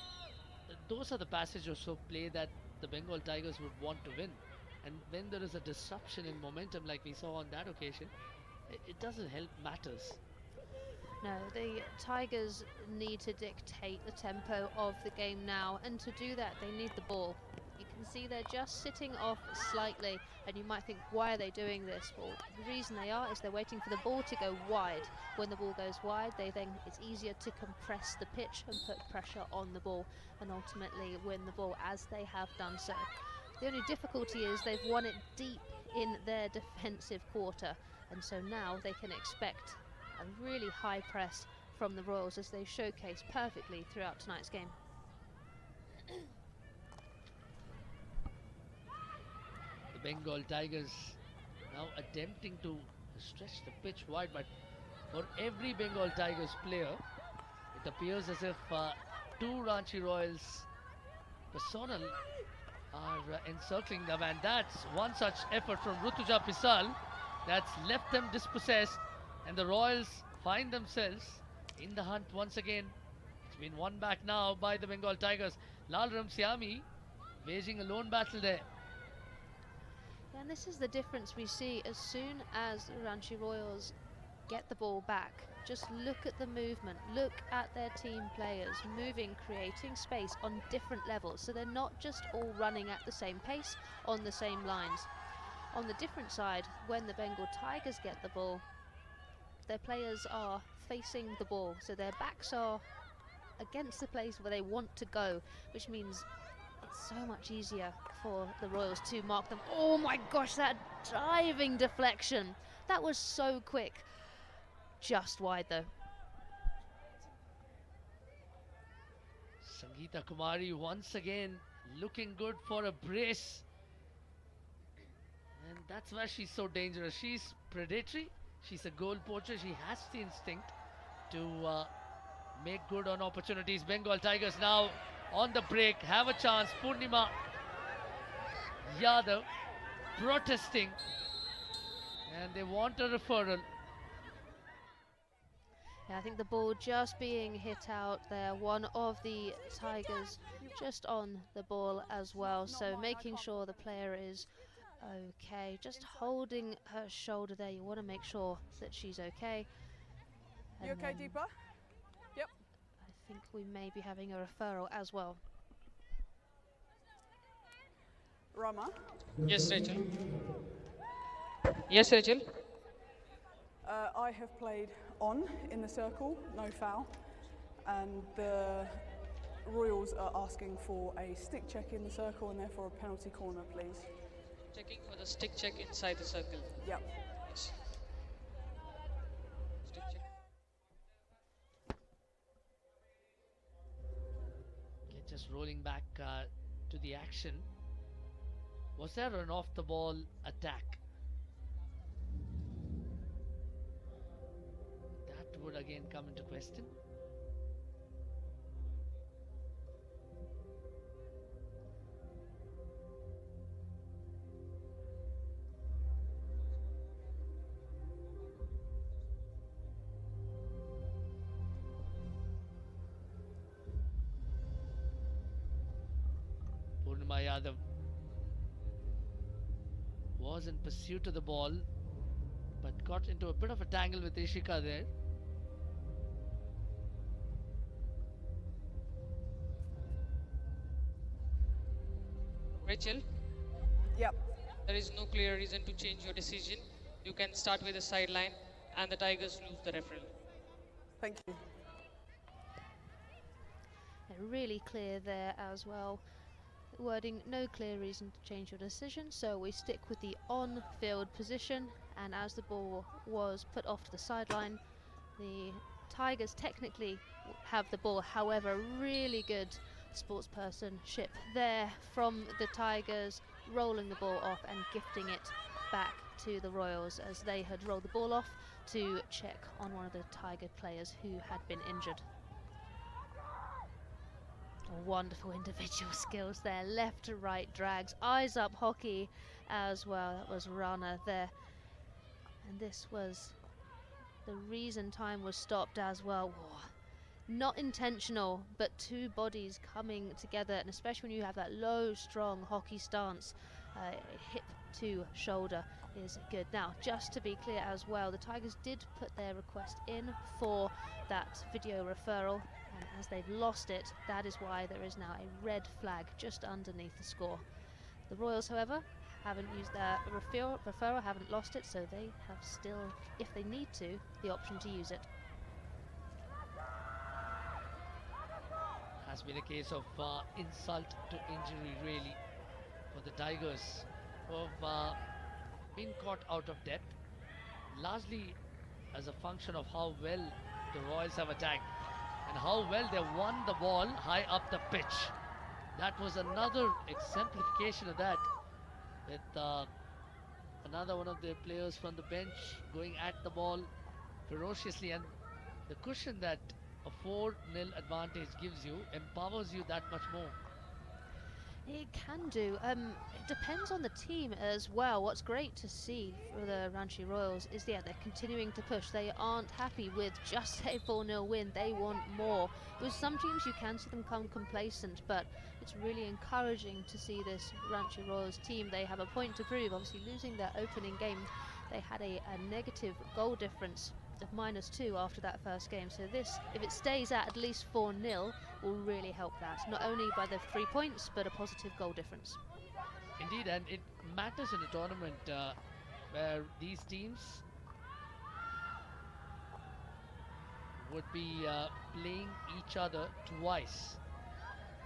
those are the passages of play that the Bengal Tigers would want to win. And when there is a disruption in momentum like we saw on that occasion, it doesn't help matters. No, the Tigers need to dictate the tempo of the game now, and to do that they need the ball. You can see they're just sitting off slightly, and you might think, why are they doing this? Well, the reason they are is they're waiting for the ball to go wide. When the ball goes wide, it's easier to compress the pitch and put pressure on the ball and ultimately win the ball, as they have done so. The only difficulty is they've won it deep in their defensive quarter, and so now they can expect a really high press from the Royals, as they showcase perfectly throughout tonight's game. The Bengal Tigers now attempting to stretch the pitch wide, but for every Bengal Tigers player, it appears as if two Ranchi Royals personnel are encircling them, and that's one such effort from Rutuja Pisal that's left them dispossessed, and the Royals find themselves in the hunt once again. It's been won back now by the Bengal Tigers. Lalremsiami waging a lone battle there. And this is the difference we see as soon as Ranchi Royals get the ball back. Just look at the movement, look at their team players moving, creating space on different levels, so they're not just all running at the same pace on the same lines. On the different side, when the Bengal Tigers get the ball, their players are facing the ball, so their backs are against the place where they want to go, which means it's so much easier for the Royals to mark them. Oh my gosh, that diving deflection, that was so quick. Just wide though. Sangeeta Kumari once again looking good for a brace, and that's why she's so dangerous. She's predatory, she's a goal poacher, she has the instinct to make good on opportunities. Bengal Tigers now on the break, have a chance. Purnima Yadav protesting, and they want a referral. Yeah, I think the ball just being hit out there. One of the Tigers just on the ball as well, so making sure the player is okay. Just holding her shoulder there. You want to make sure that she's okay. You okay, Deepa? Yep. I think we may be having a referral as well. Rama? Yes, Rachel. Yes, Rachel. I have played on in the circle, no foul, and the Royals are asking for a stick check in the circle and therefore a penalty corner, please. Checking for the stick check inside the circle. Yep. Yes. Stick check. Okay, just rolling back to the action. Was there an off the ball attack? That would again come into question. Purnima Yadav was in pursuit of the ball, but got into a bit of a tangle with Ishika there. Rachel? Yep. There is no clear reason to change your decision. You can start with the sideline and the Tigers lose the referral. Thank you. They're really clear there as well. Wording, no clear reason to change your decision, so we stick with the on-field position, and as the ball was put off to the sideline, the Tigers technically have the ball. However, really good sportspersonship there from the Tigers, rolling the ball off and gifting it back to the Royals, as they had rolled the ball off to check on one of the Tiger players who had been injured. Wonderful individual skills there, left to right drags, eyes up hockey as well. That was Rana there, and this was the reason time was stopped as well. Whoa. Not intentional, but two bodies coming together, and especially when you have that low, strong hockey stance, hip to shoulder is good. Now, just to be clear as well, the Tigers did put their request in for that video referral, and as they've lost it, that is why there is now a red flag just underneath the score. The Royals, however, haven't used their referral, haven't lost it, so they have still, if they need to, the option to use it. Has been a case of insult to injury, really, for the Tigers, who have been caught out of depth, largely as a function of how well the Royals have attacked and how well they won the ball high up the pitch. That was another exemplification of that, with another one of their players from the bench going at the ball ferociously, and the cushion that a 4-0 advantage gives you empowers you that much more. It can do. It depends on the team as well. What's great to see for the Ranchi Royals is they're continuing to push. They aren't happy with just a 4-0 win. They want more. With some teams you can see them become complacent, but it's really encouraging to see this Ranchi Royals team. They have a point to prove. Obviously losing their opening game, they had a negative goal difference of -2 after that first game. So this, if it stays at least 4-0, will really help that. Not only by the 3 points, but a positive goal difference. Indeed, and it matters in a tournament where these teams would be playing each other twice.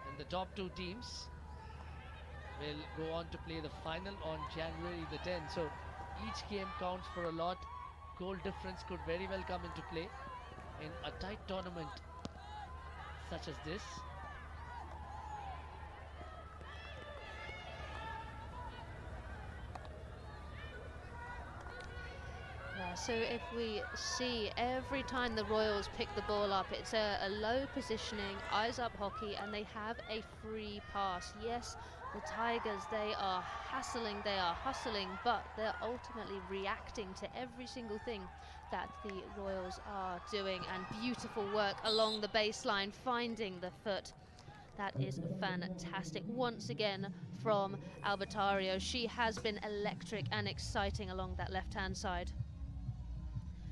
And the top 2 teams will go on to play the final on January the 10th. So each game counts for a lot. Goal difference could very well come into play in a tight tournament such as this. Yeah, so if we see every time the Royals pick the ball up, it's a low positioning, eyes up hockey, and they have a free pass. Yes, the Tigers, they are hassling, they are hustling, but they're ultimately reacting to every single thing that the Royals are doing, and beautiful work along the baseline, finding the foot. That is fantastic. Once again from Albertario, she has been electric and exciting along that left-hand side.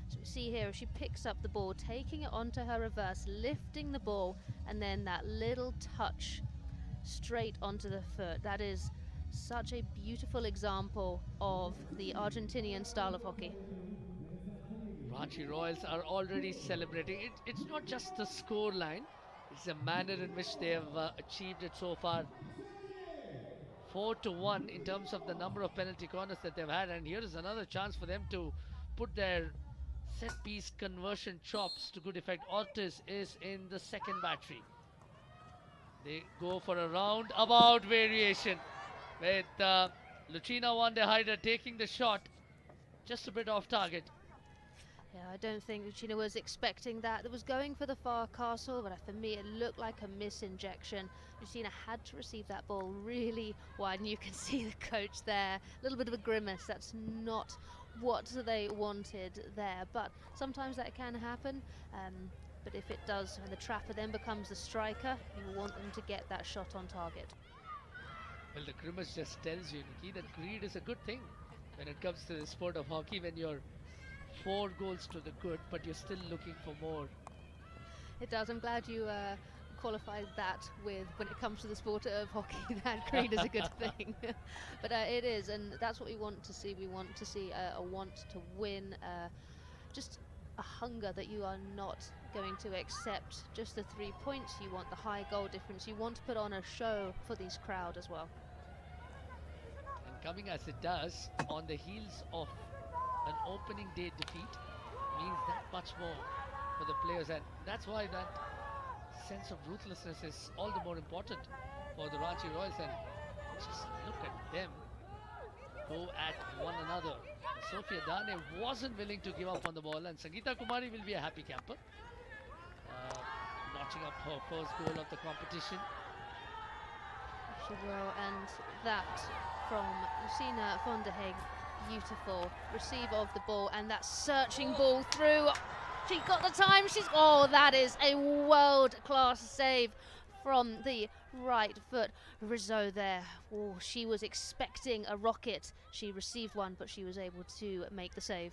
So we see here, she picks up the ball, taking it onto her reverse, lifting the ball, and then that little touch straight onto the foot. That is such a beautiful example of the Argentinian style of hockey. Ranchi Royals are already celebrating. It's not just the score line, it's the manner in which they have achieved it so far. 4-1 in terms of the number of penalty corners that they've had, and here is another chance for them to put their set piece conversion chops to good effect. Ortiz is in the second battery. They go for a roundabout variation with Lucina Wandehaider taking the shot just a bit off target. Yeah, I don't think Lucina was expecting that. It was going for the far castle, but for me it looked like a misinjection. Lucina had to receive that ball really wide, and you can see the coach there. A little bit of a grimace. That's not what they wanted there, but sometimes that can happen. But if it does, and the trapper then becomes the striker, you want them to get that shot on target. Well, the grimace just tells you, Nikki, that greed is a good thing when it comes to the sport of hockey, when you're 4 goals to the good, but you're still looking for more. It does. I'm glad you qualified that with, when it comes to the sport of hockey, that greed is a good thing. But it is, and that's what we want to see. We want to see a want to win, just a hunger that you are not going to accept just the 3 points. You want the high goal difference. You want to put on a show for these crowd as well. And coming as it does on the heels of an opening day defeat means that much more for the players, and that's why that sense of ruthlessness is all the more important for the Ranchi Royals. And just look at them go at one another. Sophia Dane wasn't willing to give up on the ball, and Sangeeta Kumari will be a happy camper, notching up her first goal of the competition. She will, and that from Lucina van der Heeg. Beautiful receive of the ball, and that searching ball through. She got the time. That is a world-class save from the right foot. Rizzo there. Oh, she was expecting a rocket. She received one, but she was able to make the save.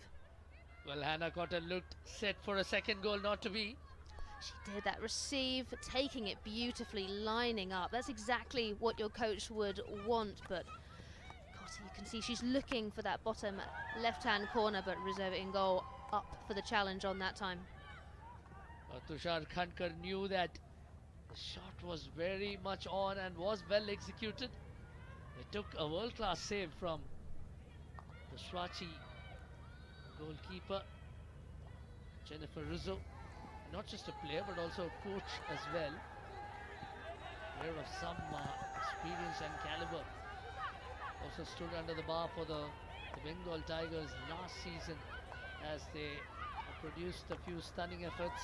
Well, Hannah Cotter looked set for a second goal, not to be. She did that receive, taking it beautifully, lining up. That's exactly what your coach would want, but So you can see she's looking for that bottom left-hand corner, but Rizzo in goal, up for the challenge on that time. Tushar Khankar knew that the shot was very much on and was well executed. They took a world-class save from the Swati goalkeeper, Jennifer Rizzo. Not just a player, but also a coach as well. Player of some experience and caliber. Also stood under the bar for the Bengal Tigers last season as they produced a few stunning efforts.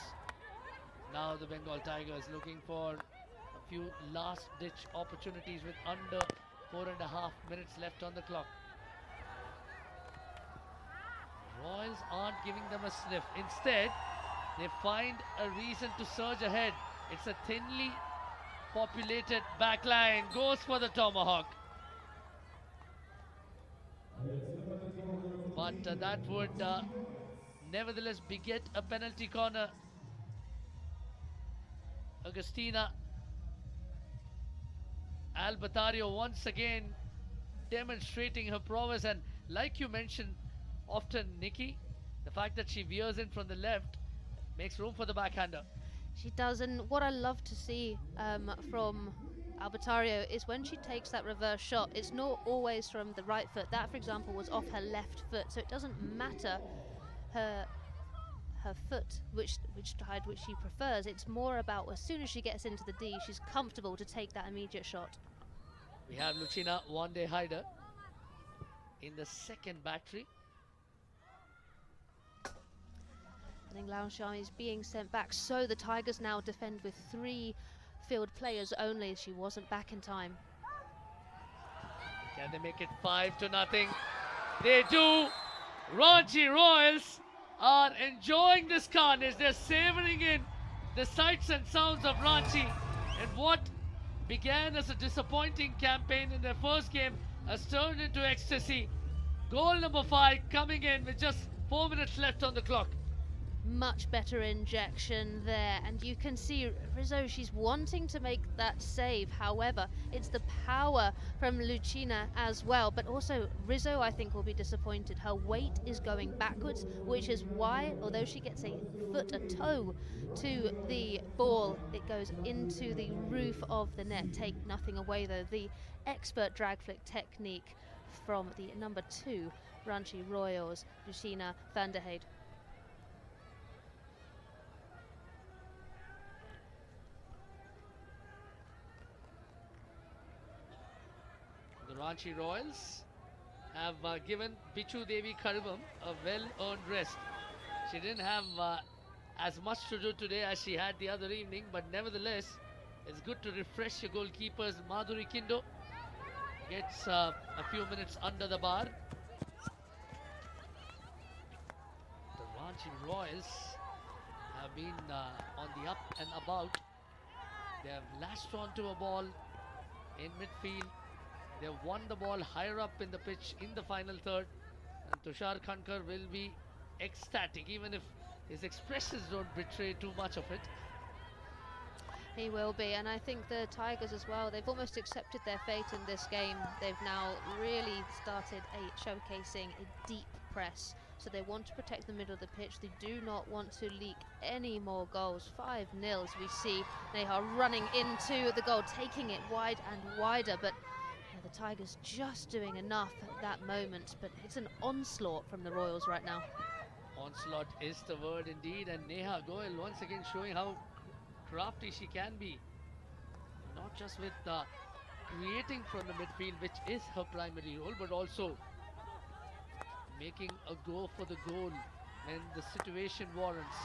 Now the Bengal Tigers looking for a few last-ditch opportunities with under 4.5 minutes left on the clock. Royals aren't giving them a sniff. Instead, they find a reason to surge ahead. It's a thinly populated backline. Goes for the tomahawk. But that would nevertheless beget a penalty corner. Agustina Albatario once again demonstrating her prowess, and like you mentioned often, Nikki, the fact that she veers in from the left makes room for the backhander. She does, and what I love to see from Albatario is when she takes that reverse shot, it's not always from the right foot. That, for example, was off her left foot, so it doesn't matter her foot, which side which she prefers. It's more about as soon as she gets into the D, she's comfortable to take that immediate shot. We have Lucina one-day hider in the second battery. I think Lalremsiami is being sent back, so the Tigers now defend with 3 field players only. She wasn't back in time. Can they make it 5-0? They do. Ranchi Royals are enjoying this carnage. They're savoring in the sights and sounds of Ranchi, and what began as a disappointing campaign in their first game has turned into ecstasy. Goal number 5 coming in with just 4 minutes left on the clock. Much better injection there, and you can see Rizzo, she's wanting to make that save. However, it's the power from Lucina as well, but also Rizzo, I think, will be disappointed. Her weight is going backwards, which is why, although she gets a toe to the ball, it goes into the roof of the net. Take nothing away though, the expert drag flick technique from the number 2 Ranchi Royals, Lucina van der Heide. The Ranchi Royals have given Bichu Devi Karibam a well-earned rest. She didn't have as much to do today as she had the other evening, but nevertheless, it's good to refresh your goalkeepers. Madhuri Kindo gets a few minutes under the bar. The Ranchi Royals have been on the up and about. They have latched onto a ball in midfield. They have won the ball higher up in the pitch in the final third, and Tushar Khankar will be ecstatic, even if his expressions don't betray too much of it. He will be, and I think the Tigers as well, they've almost accepted their fate in this game. They've now really started showcasing a deep press, so they want to protect the middle of the pitch. They do not want to leak any more goals. 5-0 as we see Neha running into the goal, taking it wide and wider, but the Tigers just doing enough at that moment. But it's an onslaught from the Royals right now. Onslaught is the word indeed, and Neha Goel once again showing how crafty she can be, not just with creating from the midfield, which is her primary role, but also making a go for the goal when the situation warrants.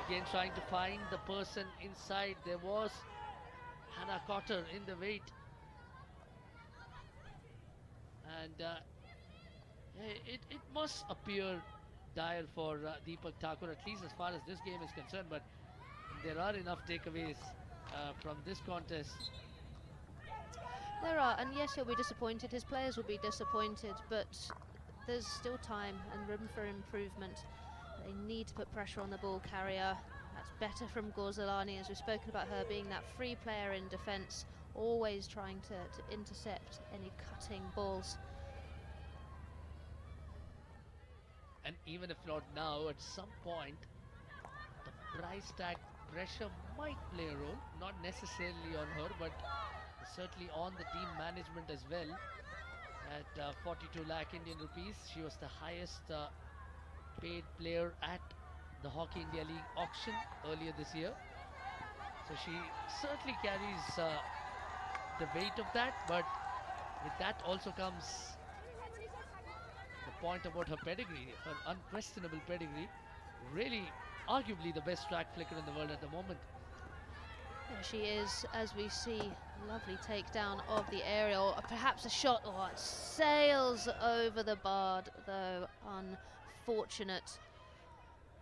Again, trying to find the person inside. There was Hannah Cotter in the wait, and it must appear dire for Deepak Thakur, at least as far as this game is concerned, but there are enough takeaways from this contest. There are, and yes, he'll be disappointed, his players will be disappointed, but there's still time and room for improvement. They need to put pressure on the ball carrier. That's better from Gorzalani, as we've spoken about her being that free player in defence, always trying to intercept any cutting balls. And even if not now, at some point, the price tag pressure might play a role, not necessarily on her, but certainly on the team management as well. At 42 lakh Indian rupees, she was the highest paid player at the Hockey India League auction earlier this year. So she certainly carries the weight of that, but with that also comes the point about her pedigree, her unquestionable pedigree. Really, arguably the best track flicker in the world at the moment. There she is, as we see, lovely takedown of the aerial. Perhaps a shot, oh, it sails over the bar, though unfortunate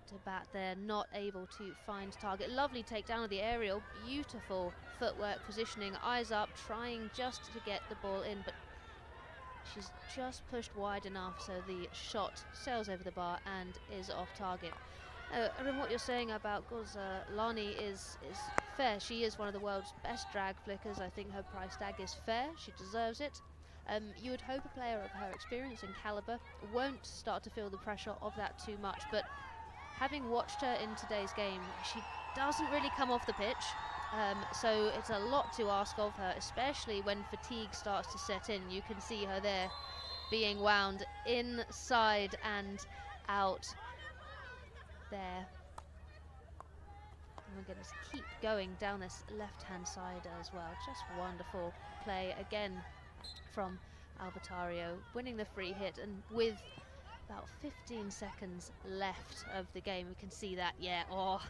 to bat there, not able to find target. Lovely takedown of the aerial, beautiful footwork, positioning, eyes up, trying just to get the ball in, but she's just pushed wide enough so the shot sails over the bar and is off target. Arun, what you're saying about Goalscorer is fair. She is one of the world's best drag flickers. I think her price tag is fair. She deserves it. You would hope a player of her experience and caliber won't start to feel the pressure of that too much, but having watched her in today's game, she doesn't really come off the pitch. So it's a lot to ask of her, especially when fatigue starts to set in. You can see her there being wound inside and out there. And we're going to keep going down this left-hand side as well. Just wonderful play again from Albertario, winning the free hit, and with about 15 seconds left of the game, we can see that, yeah, oh,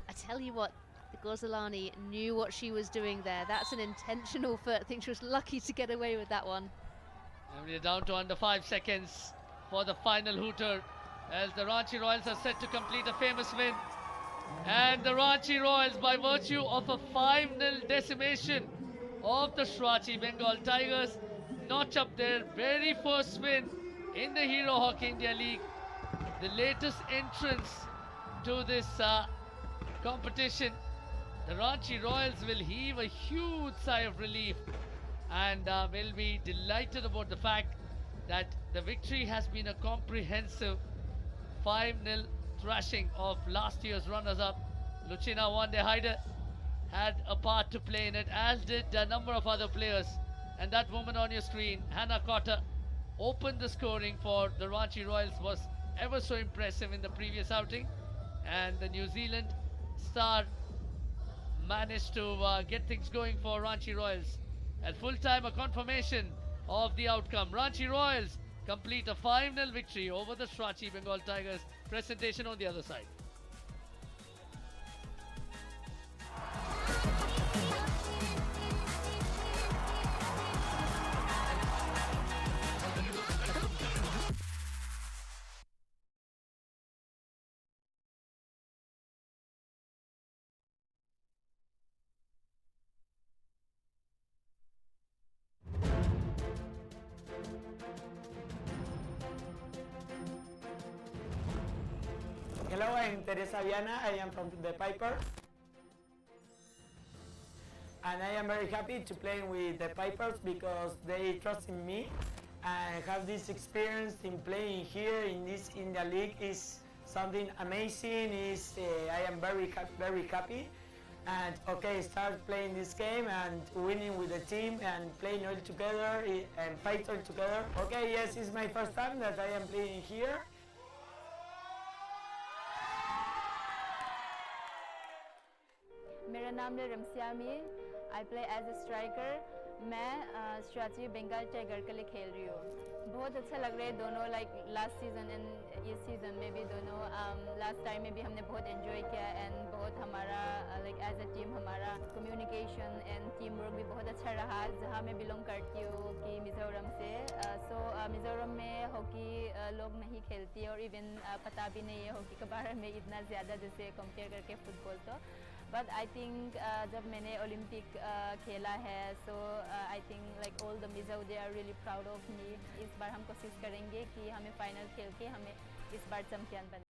I tell you what, Goalscorer knew what she was doing there. That's an intentional foot. I think she was lucky to get away with that one. And we're down to under 5 seconds for the final hooter, as the Ranchi Royals are set to complete a famous win. And the Ranchi Royals, by virtue of a 5-0 decimation of the Ranchi Bengal Tigers, notch up their very first win in the Hero Hockey India League. The latest entrance to this competition. The Ranchi Royals will heave a huge sigh of relief and will be delighted about the fact that the victory has been a comprehensive 5-0 thrashing of last year's runners-up. Lucina Wande Haide had a part to play in it, as did a number of other players. And that woman on your screen, Hannah Cotter, opened the scoring for the Ranchi Royals, was ever so impressive in the previous outing. And the New Zealand star managed to get things going for Ranchi Royals. At full time, a confirmation of the outcome. Ranchi Royals complete a 5-0 victory over the Ranchi Bengal Tigers. Presentation on the other side. Hello, I'm Teresa Viana. I am from the Pipers. And I am very happy to play with the Pipers because they trust in me and have this experience in playing here in this India League is something amazing. I am very happy. And okay, start playing this game and winning with the team and playing all together and fight all together. Okay, yes, it's my first time that I am playing here. मेरा नाम Lalremsiami, I play as a striker. मैं स्ट्रैची Bengal tiger के लिए खेल रही हूँ. बहुत अच्छा लग रहा है दोनों लास्ट सीजन एंड इस सीजन में भी दोनों लास्ट टाइम में भी हमने बहुत एंजॉय किया एंड बहुत हमारा एज अ टीम हमारा कम्युनिकेशन एंड टीम वर्क भी बहुत अच्छा रहा. जहाँ मैं बिलोंग करती हूँ कि मिज़ोरम से, सो मिज़ोरम में हॉकी लोग नहीं खेलती और इवन पता भी नहीं है हॉकी के बारे में इतना ज़्यादा जैसे कंपेयर करके फुटबॉल. तो बट आई थिंक जब मैंने ओलंपिक खेला है so I think all the Mizo they are really proud of me. इस बार हम कोशिश करेंगे कि हमें फाइनल खेल के हमें इस बार चैम्पियन बन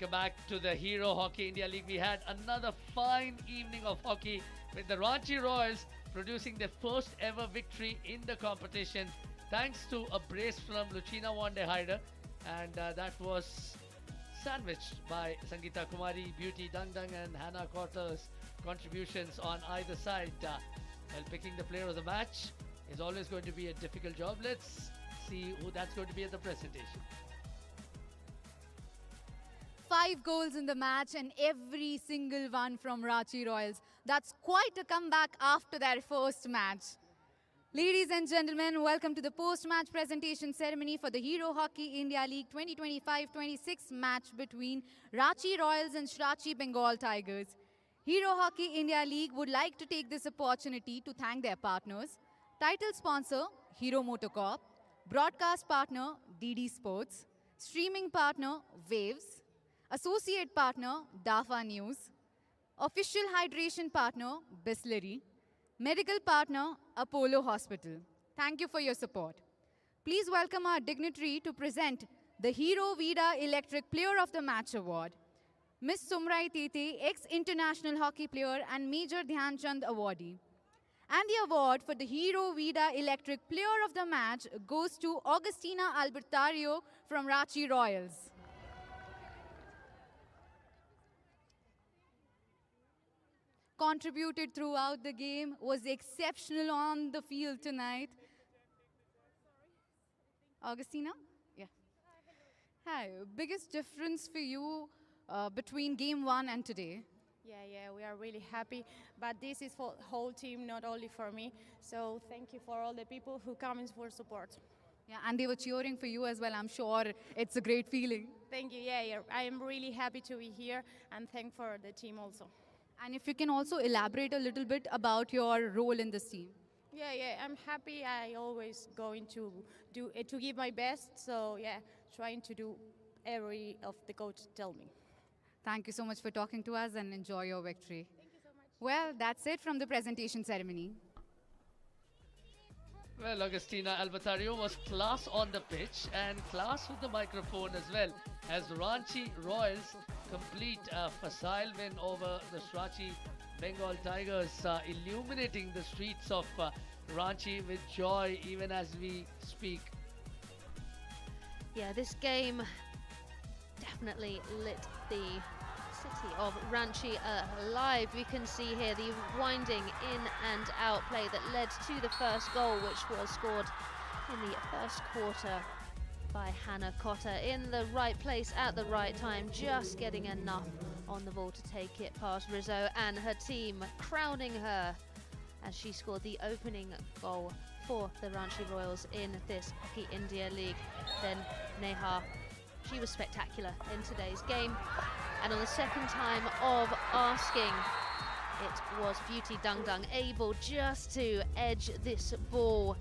Welcome back to the Hero Hockey India League. We had another fine evening of hockey with the Ranchi Royals producing their first ever victory in the competition thanks to a brace from Lucina Wandeheider, and that was sandwiched by Sangeeta Kumari, Beauty Dung Dung and Hannah Cotter's contributions on either side. Well, picking the player of the match is always going to be a difficult job. Let's see who that's going to be at the presentation. 5 goals in the match and every single one from Ranchi Royals. That's quite a comeback after their first match. Ladies and gentlemen, welcome to the post-match presentation ceremony for the Hero Hockey India League 2025-26 match between Ranchi Royals and Shrachi Bengal Tigers. Hero Hockey India League would like to take this opportunity to thank their partners, title sponsor Hero Motocorp, broadcast partner DD Sports, streaming partner Waves, associate partner DAFA News, official hydration partner Bisleri, medical partner Apollo Hospital. Thank you for your support. Please welcome our dignitary to present the Hero Vida Electric Player of the Match Award. Ms. Sumrai Tete, ex-international hockey player and Major Dhyan Chand awardee. And the award for the Hero Vida Electric Player of the Match goes to Augustina Albertario from Ranchi Royals. Contributed throughout the game, was exceptional on the field tonight. Augustina? Yeah. Hi. Biggest difference for you between game 1 and today? Yeah, we are really happy. But this is for the whole team, not only for me. So thank you for all the people who come in for support. Yeah, and they were cheering for you as well. I'm sure it's a great feeling. Thank you. Yeah. I am really happy to be here and thank for the team also. And if you can also elaborate a little bit about your role in this team. Yeah, I'm happy. I always going to do to give my best. So yeah, trying to do every of the coach tell me. Thank you so much for talking to us and enjoy your victory. Thank you so much. Well, that's it from the presentation ceremony. Well, Augustina Albertario was class on the pitch and class with the microphone as well, as Ranchi Royals complete a facile win over the Shrachi Bengal Tigers, illuminating the streets of Ranchi with joy even as we speak. Yeah, this game definitely lit the city of Ranchi alive. We can see here the winding in and out play that led to the first goal, which was scored in the first quarter by Hannah Cotter, in the right place at the right time, just getting enough on the ball to take it past Rizzo and her team, crowning her as she scored the opening goal for the Ranchi Royals in this Hockey India League. Then Neha, she was spectacular in today's game, and on the second time of asking, it was Beauty Dung Dung able just to edge this ball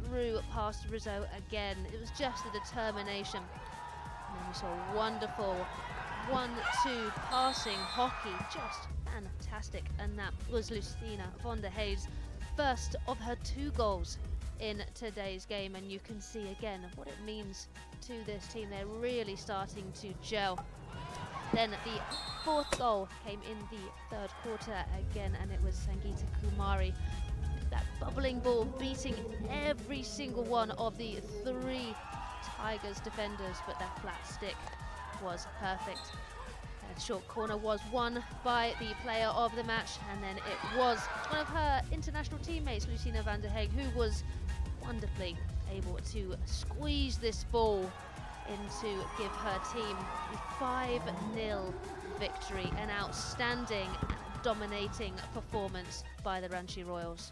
through past Rizzo again. It was just the determination. And then we saw wonderful 1-2 passing hockey, just fantastic. And that was Lucina von der Heij's first of her 2 goals in today's game. And you can see again what it means to this team. They're really starting to gel. Then the 4th goal came in the 3rd quarter again, and it was Sangeeta Kumari. That bubbling ball beating every single one of the 3 Tigers defenders, but that flat stick was perfect. And short corner was won by the player of the match, and then it was one of her international teammates, Lucina van der Heij, who was wonderfully able to squeeze this ball in to give her team a 5-0 victory. An outstanding, dominating performance by the Ranchi Royals.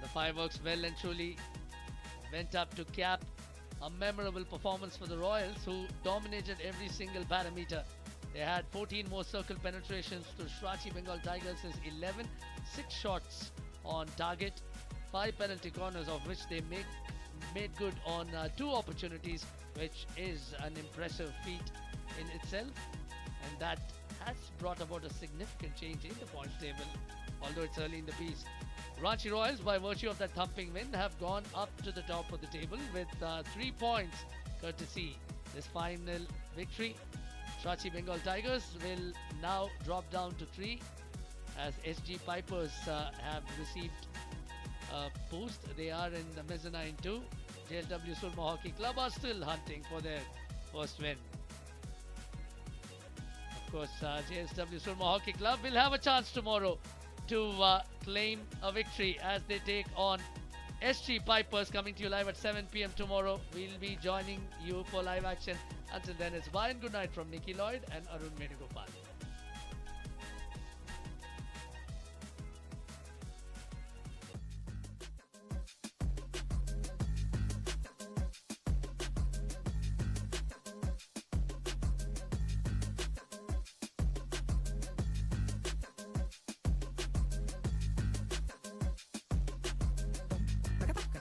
The fireworks well and truly went up to cap a memorable performance for the Royals, who dominated every single parameter. They had 14 more circle penetrations to Shrachi Bengal Tigers' 11, 6 shots on target, 5 penalty corners, of which they made good on 2 opportunities, which is an impressive feat in itself, and that has brought about a significant change in the points table, although it's early in the piece. Ranchi Royals, by virtue of that thumping win, have gone up to the top of the table with 3 points, courtesy this final victory Shrachi Bengal Tigers will now drop down to 3 as SG Pipers have received a boost. They are in the mezzanine 2. JSW Surma Hockey Club are still hunting for their first win. Of course, JSW Surma Hockey Club will have a chance tomorrow to claim a victory as they take on SG Pipers, coming to you live at 7 p.m. tomorrow. We'll be joining you for live action. Until then, it's bye and good night from Nikki Lloyd and Arun Venugopal.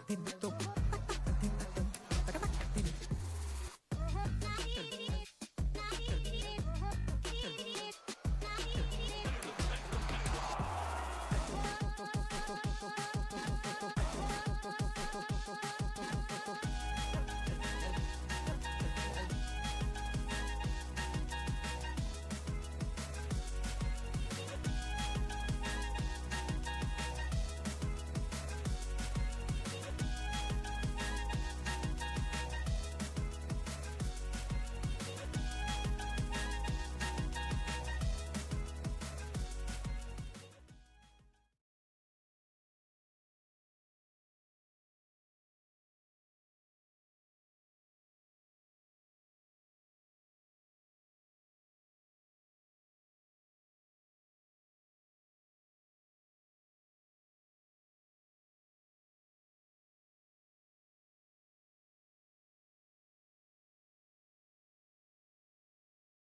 Dentro